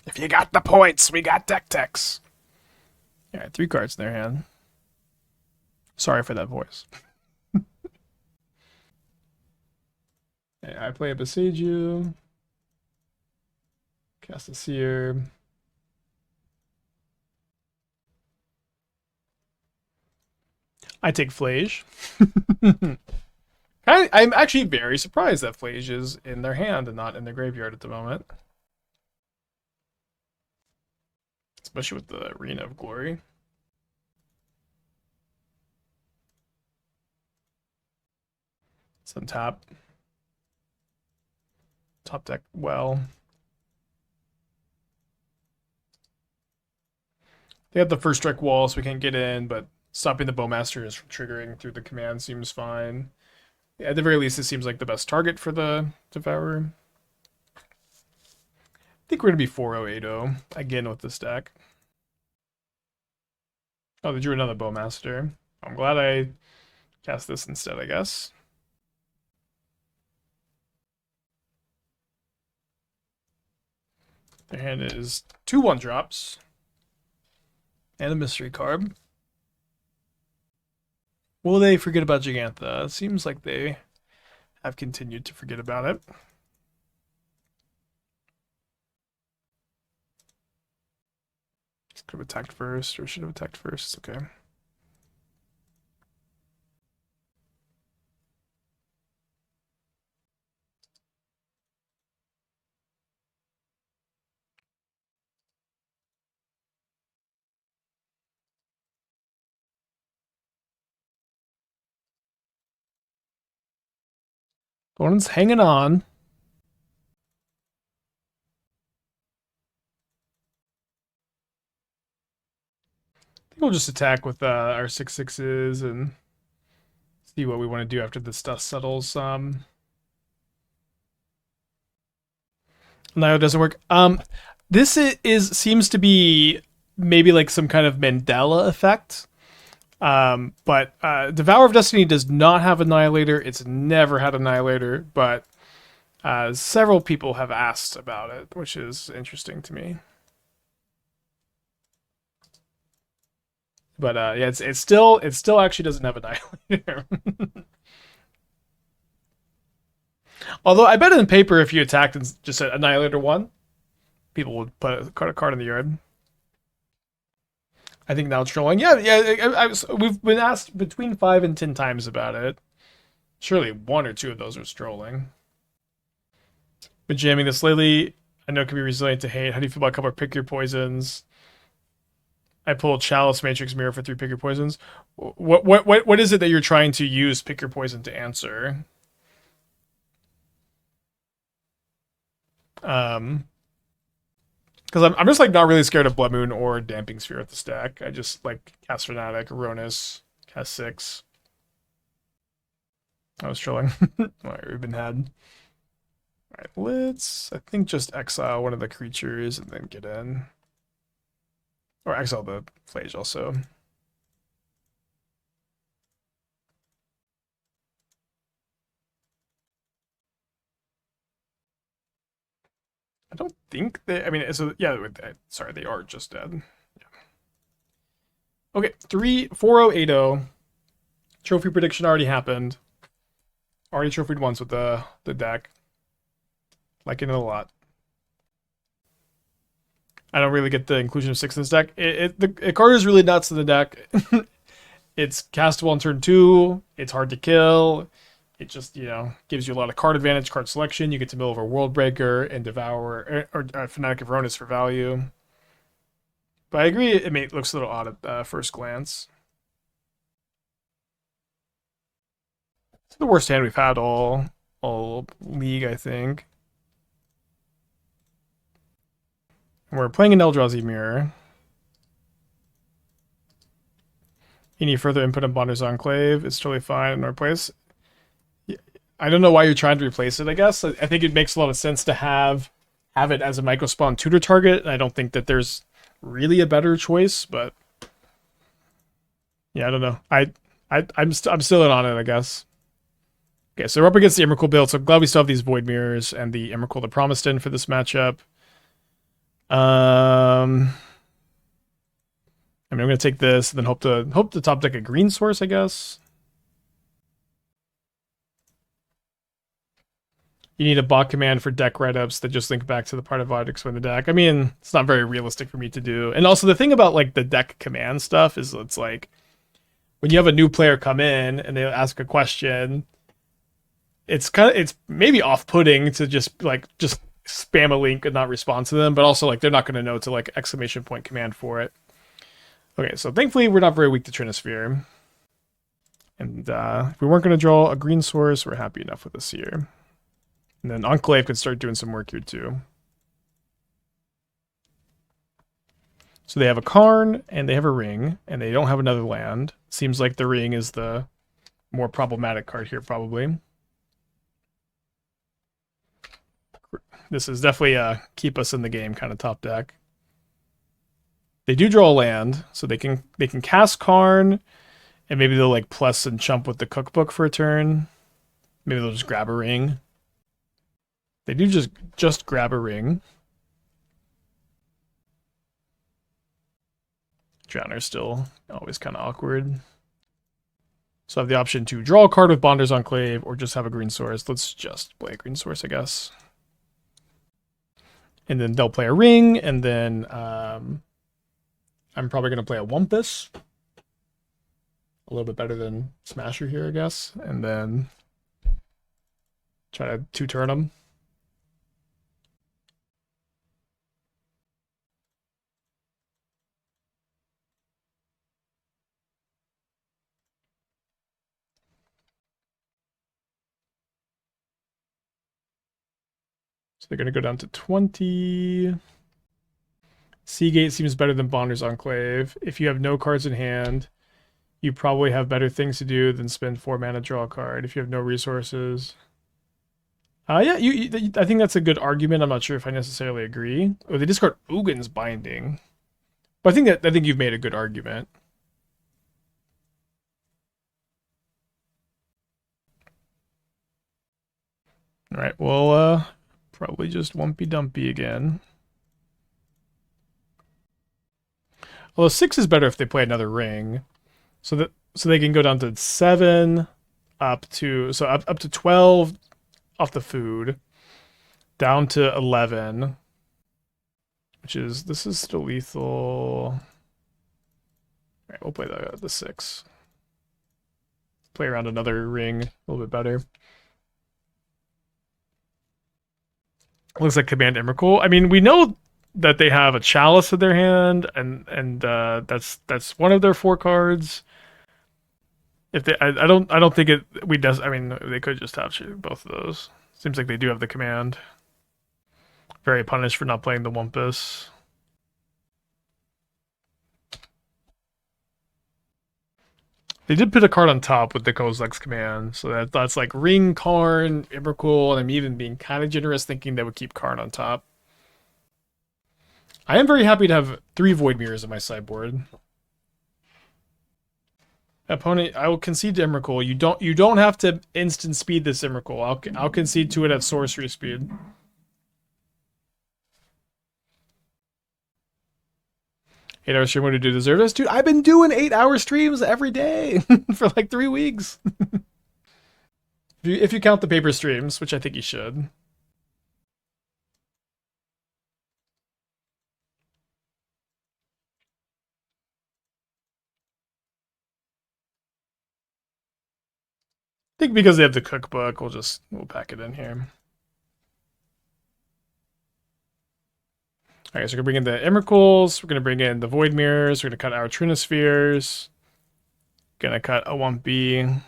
If you got the points, we got deck techs. Alright, 3 cards in their hand. Sorry for that voice. Okay, I play a Boseiju. Cast a Seer. I take Flage. I'm actually very surprised that Flage is in their hand and not in their graveyard at the moment. Especially with the Arena of Glory. It's untap. Top deck well. They have the first strike wall, so we can't get in, but stopping the Bowmasters from triggering through the command seems fine. Yeah, at the very least, it seems like the best target for the Devourer. I think we're going to be 4-0-8-0 again with this deck. Oh, they drew another Bowmaster. I'm glad I cast this instead, I guess. Their hand is 2 1-drops. And a mystery card. Will they forget about Gigantha? It seems like they have continued to forget about it. Could have attacked first, or should have attacked first. Okay. Opponent's hanging on. I think we'll just attack with our 6/6s and see what we want to do after this dust settles. No, it doesn't work. This seems to be maybe like some kind of Mandela effect. But Devourer of Destiny does not have Annihilator. It's never had Annihilator, but several people have asked about it, which is interesting to me. But yeah, it still actually doesn't have Annihilator. Although I bet in paper, if you attacked and just said Annihilator 1, people would put a card in the yard. I think now it's trolling. Yeah. We've been asked between 5 and 10 times about it. Surely 1 or 2 of those are trolling. Been jamming this lately. I know it can be resilient to hate. How do you feel about cover Pick Your Poisons? I pulled Chalice, Matrix Mirror for 3 pick your poisons. What is it that you're trying to use pick your poison to answer? Because I'm just like not really scared of Blood Moon or Damping Sphere at the stack. I just like cast Fanatic, Rhonas, cast 6. I was trolling. Alright, we've been had. Alright, let's I think just exile one of the creatures and then get in. Or exile the Flage also. I don't think they. I mean, so yeah. Sorry, they are just dead. Yeah. Okay, 4080. Trophy prediction already happened. Already trophied once with the deck. Liking it a lot. I don't really get the inclusion of 6 in this deck. The card is really nuts in the deck. It's castable on turn 2. It's hard to kill. It just, gives you a lot of card advantage, card selection. You get to mill over World Breaker and Devourer or Fanatic of Rhonas for value. But I agree, it looks a little odd at first glance. It's the worst hand we've had all league, I think. And we're playing an Eldrazi Mirror. Any further input on Bonders Enclave? It's totally fine in our place. I don't know why you're trying to replace it, I guess. I think it makes a lot of sense to have it as a Mycospawn tutor target. I don't think that there's really a better choice, but yeah, I don't know. I'm still in on it, I guess. Okay, so we're up against the Emrakul build, so I'm glad we still have these Void Mirrors and the Emrakul the Promised in for this matchup. I mean, I'm gonna take this and then hope to top deck a green source, I guess. You need a bot command for deck write-ups that just link back to the part of VOD to explain the deck. I mean, it's not very realistic for me to do. And also the thing about like the deck command stuff is it's like when you have a new player come in and they ask a question, it's maybe off-putting to just spam a link and not respond to them, but also like they're not going to know to like exclamation point command for it. Okay, so thankfully we're not very weak to Trinisphere. And if we weren't going to draw a green source, we're happy enough with this here. And then Enclave could start doing some work here too. So they have a Karn, and they have a Ring, and they don't have another land. Seems like the Ring is the more problematic card here, probably. This is definitely a keep us in the game kind of top deck. They do draw a land, so they can cast Karn, and maybe they'll like plus and chump with the cookbook for a turn. Maybe they'll just grab a Ring. They do just grab a Ring. Drowner's still always kind of awkward. So I have the option to draw a card with Bonders Enclave or just have a green source. Let's just play a green source, I guess. And then they'll play a Ring, and then I'm probably going to play a Wumpus. A little bit better than Smasher here, I guess. And then try to two-turn them. So they're going to go down to 20. Seagate seems better than Bonders Enclave. If you have no cards in hand, you probably have better things to do than spend 4 mana, draw a card. If you have no resources. Yeah, I think that's a good argument. I'm not sure if I necessarily agree. Oh, they discard Ugin's Binding. But I think you've made a good argument. Alright, well, probably just Wumpy Dumpy again. Well, 6 is better if they play another Ring. So they can go down to 7, up to 12 off the food, down to 11, this is still lethal. All right, we'll play the 6. Play around another Ring a little bit better. Looks like Command Emrakul. I mean, we know that they have a Chalice in their hand, and that's one of their 4 cards. If they, I don't think it. We does. I mean, they could just have both of those. Seems like they do have the command. Very punished for not playing the Wumpus. They did put a card on top with the Kozilek's command, so that's like Ring, Karn, Emrakul, and I'm even being kind of generous thinking they would keep Karn on top. I am very happy to have 3 Void Mirrors in my sideboard. Opponent, I will concede to Emrakul. You don't have to instant speed this Emrakul. I'll concede to it at sorcery speed. 8-hour stream, what do you deserve this? Dude, I've been doing 8-hour streams every day for like 3 weeks. If you count the paper streams, which I think you should. I think because they have the cookbook, we'll pack it in here. Alright, so we're gonna bring in the Emrakuls, we're gonna bring in the Void Mirrors, we're gonna cut our Trinispheres, gonna cut a Wumpy.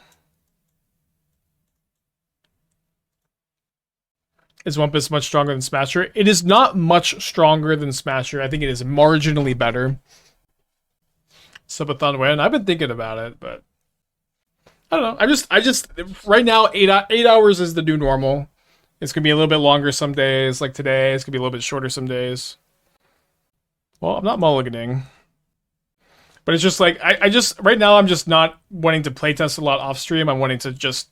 Is Wumpus much stronger than Smasher? It is not much stronger than Smasher. I think it is marginally better. Subathon win. I've been thinking about it, but I don't know. I just right now 8 hours is the new normal. It's gonna be a little bit longer some days, like today. It's gonna be a little bit shorter some days. Well, I'm not mulliganing. But it's just like, I just, right now I'm just not wanting to playtest a lot off stream. I'm wanting to just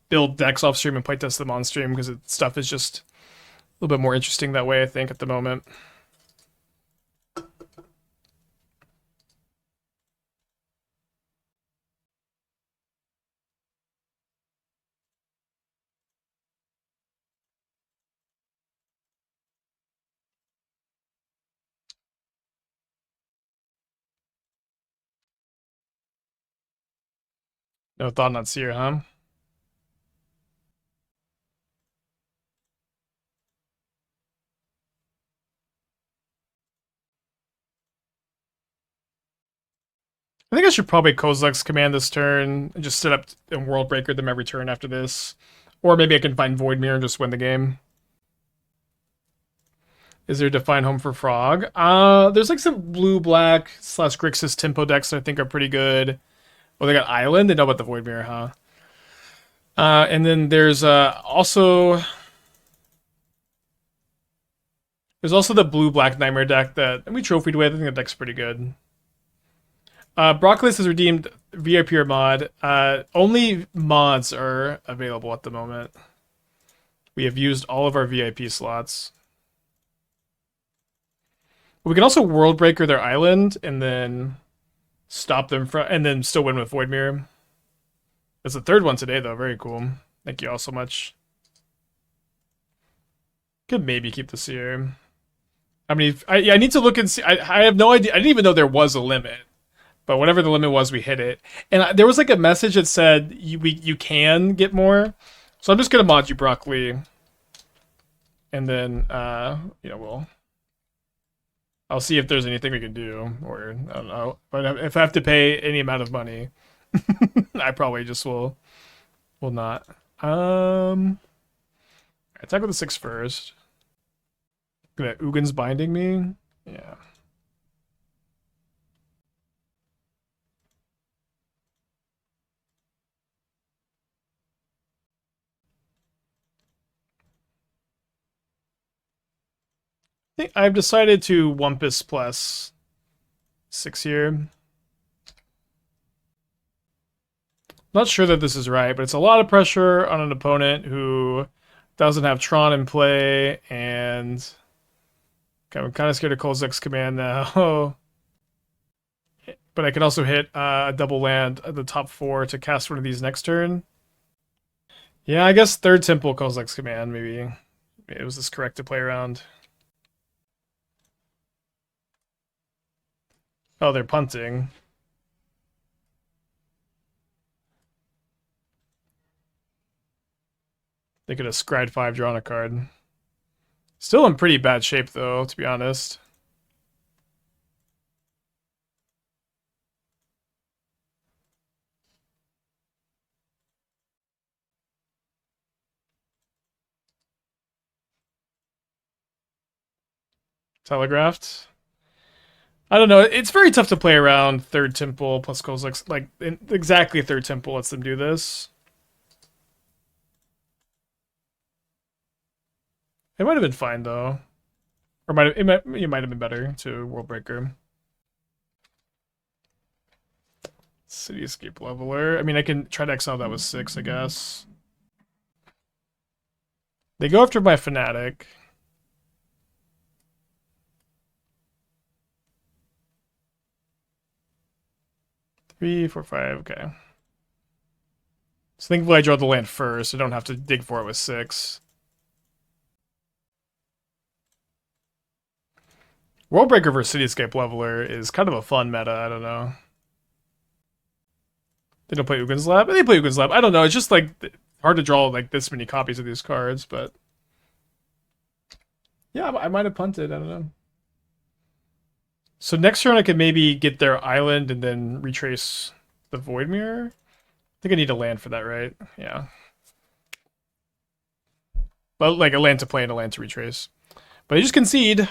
build decks off stream and playtest them on stream because stuff is just a little bit more interesting that way, I think, at the moment. No Thought-Knot Seer, huh? I think I should probably Kozilek's command this turn and just sit up and World Breaker them every turn after this. Or maybe I can find Void Mirror and just win the game. Is there a defined home for Frog? There's like some blue-black / Grixis tempo decks that I think are pretty good. Oh, they got Island? They know about the Void Mirror, huh? And then there's also the blue-black Nightmare deck that we trophied with. I think that deck's pretty good. Brocklist has redeemed VIP mod. Only mods are available at the moment. We have used all of our VIP slots. We can also World Breaker their island and then stop them from, and then still win with Void Mirror. That's the 3rd one today, though. Very cool. Thank you all so much. Could maybe keep the Seer. I mean, I need to look and see. I have no idea. I didn't even know there was a limit. But whatever the limit was, we hit it. And there was like a message that said you can get more. So I'm just going to mod you Broccoli. And then, I'll see if there's anything we can do. Or, I don't know. But if I have to pay any amount of money, I probably just will not. Attack with the 6 first. Ugin's binding me? Yeah. I've decided to Wumpus plus 6 here. Not sure that this is right, but it's a lot of pressure on an opponent who doesn't have Tron in play, and I'm kind of scared of Kozilek's command now. But I can also hit a double land at the top 4 to cast one of these next turn. Yeah, I guess 3rd Temple Kozilek's command, maybe. It was this correct to play around. Oh, they're punting. They could have scryed 5, drawn a card. Still in pretty bad shape, though, to be honest. Telegraphed. I don't know. It's very tough to play around Third Temple plus Kozilek. Like, exactly Third Temple lets them do this. It might have been fine, though. Or it might have been better to Worldbreaker. Cityscape Leveler. I mean, I can try to exile that with 6, I guess. They go after my Fanatic. Three, 4, 5, okay. So thankfully I draw the land first. I don't have to dig for it with 6. Worldbreaker versus Cityscape Leveler is kind of a fun meta, I don't know. They don't play Ugin's Lab? They play Ugin's Lab. I don't know, it's just like hard to draw like this many copies of these cards, but yeah, I might have punted, I don't know. So next turn I could maybe get their island and then retrace the Void Mirror. I think I need a land for that, right? Yeah. But like a land to play and a land to retrace. But I just concede.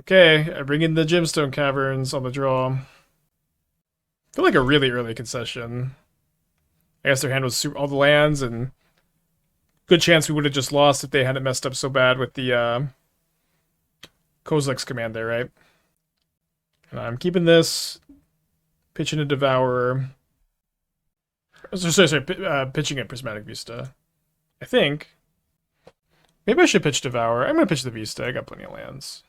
Okay, I bring in the Gemstone Caverns on the draw. I feel like a really early concession. I guess their hand was all the lands, and good chance we would have just lost if they hadn't messed up so bad with the Kozilek's command there, right? And I'm keeping this, pitching a Devourer. Sorry, pitching a Prismatic Vista. I think. Maybe I should pitch Devourer. I'm going to pitch the Vista. I got plenty of lands.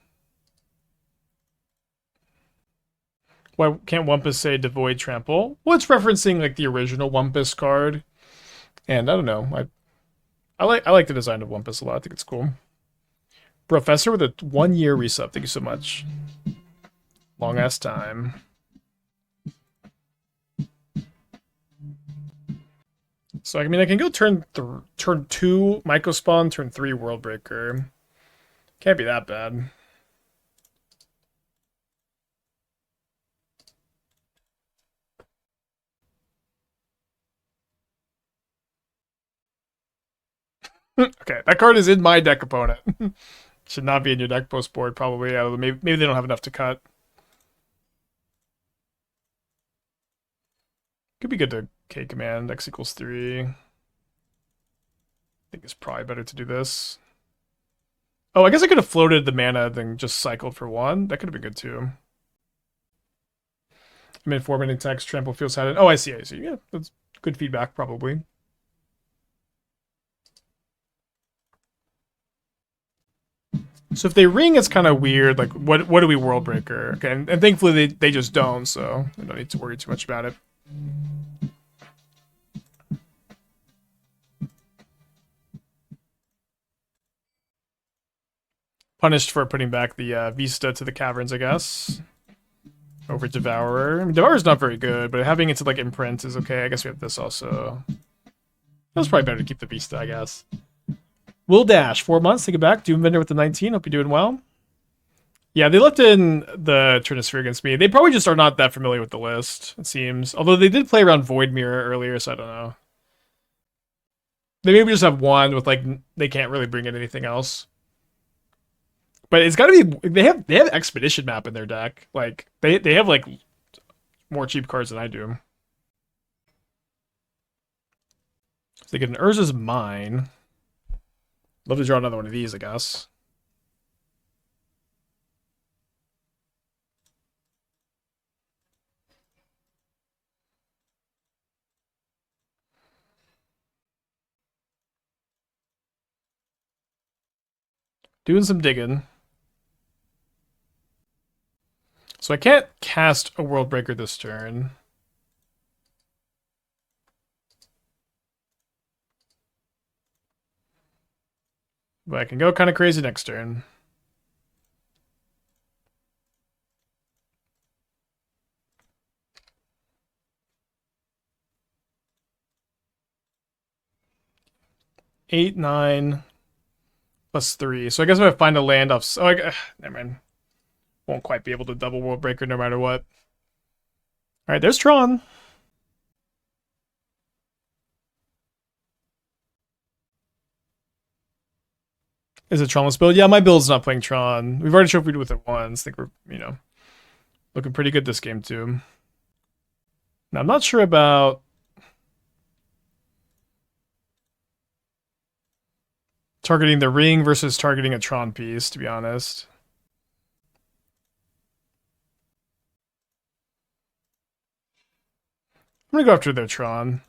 Why can't Wumpus say Devoid Trample? Well, it's referencing like the original Wumpus card. And I don't know. I like the design of Wumpus a lot. I think it's cool. Professor with a 1-year resub. Thank you so much. Long ass time. So I mean I can go turn 2 Mycospawn, turn 3 Worldbreaker. Can't be that bad. Okay, that card is in my deck opponent. Should not be in your deck post board, probably. Maybe they don't have enough to cut. Could be good to K command, X equals 3. I think it's probably better to do this. Oh, I guess I could have floated the mana, then just cycled for 1. That could have been good too. I'm in 4-minute text, trample feels had it. Oh, I see. Yeah, that's good feedback, probably. So if they ring, it's kind of weird. Like, what do we Worldbreaker? Okay, and thankfully they just don't, so I don't need to worry too much about it. Punished for putting back the Vista to the Caverns, I guess. Over Devourer. I mean, Devourer's not very good, but having it to like imprint is okay. I guess we have this also. That was probably better to keep the Vista, I guess. Will Dash, 4 months, take it back. Doom Vendor with the 19. Hope you're doing well. Yeah, they left in the Trinisphere against me. They probably just are not that familiar with the list, it seems. Although they did play around Void Mirror earlier, so I don't know. They maybe just have one with like they can't really bring in anything else. But it's got to be they have Expedition Map in their deck. Like they have like more cheap cards than I do. So they get an Urza's Mine. Love to draw another one of these, I guess. Doing some digging. So I can't cast a Worldbreaker this turn. But I can go kind of crazy next turn. Eight, 9, plus 3. So I guess if I find a land off... Oh, never mind. Won't quite be able to double Worldbreaker no matter what. Alright, there's Tron. Is it Tronless build? Yeah, my build's not playing Tron. We've already trophied with it once. I think we're, looking pretty good this game too. Now, I'm not sure about targeting the ring versus targeting a Tron piece, to be honest. I'm gonna go after their Tron.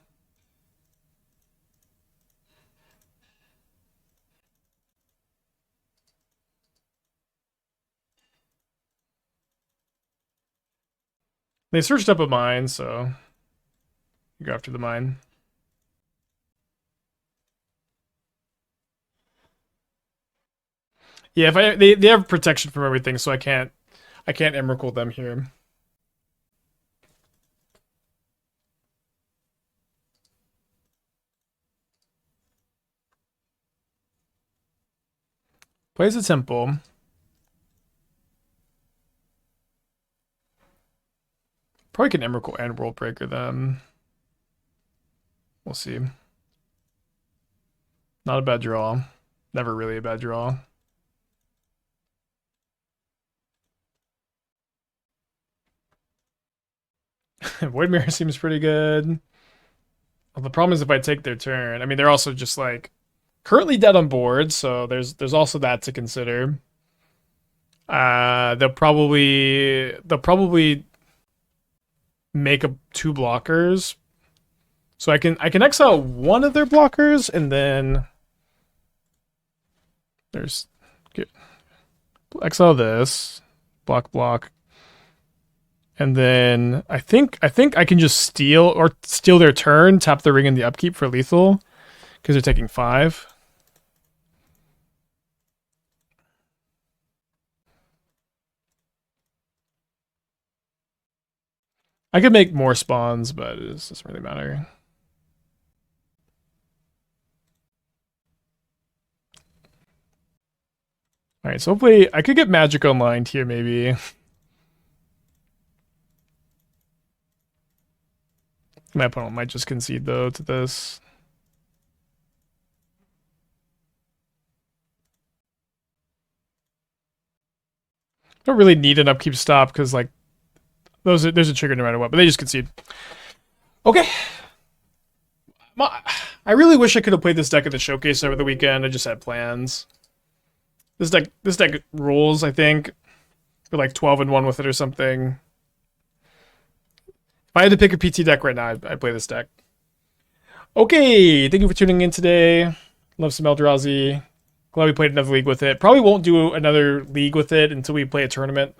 They searched up a mine, so you go after the mine. Yeah, if they have protection from everything, so I can't Emrakul them here. Plays a temple. Probably can Emrakul and World Breaker them. We'll see. Not a bad draw. Never really a bad draw. Void Mirror seems pretty good. Well, the problem is if I take their turn. I mean, they're also just like currently dead on board, so there's also that to consider. They'll probably make up 2 blockers. So I can exile one of their blockers, and then there's exile this block, and then I think I can just steal their turn, tap the ring in the upkeep for lethal, because they're taking 5. I could make more spawns, but it doesn't really matter. Alright, so hopefully I could get Magic online here, maybe. My opponent might just concede, though, to this. Don't really need an upkeep stop, because, like, there's a trigger no matter what, but they just concede. Okay. I really wish I could have played this deck at the showcase over the weekend. I just had plans. This deck rules, I think. We're like 12-1 with it or something. If I had to pick a PT deck right now, I'd play this deck. Okay, thank you for tuning in today. Love some Eldrazi. Glad we played another league with it. Probably won't do another league with it until we play a tournament.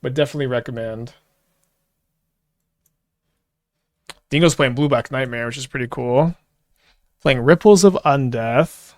But definitely recommend. Dingo's playing Blueback Nightmare, which is pretty cool. Playing Ripples of Undeath.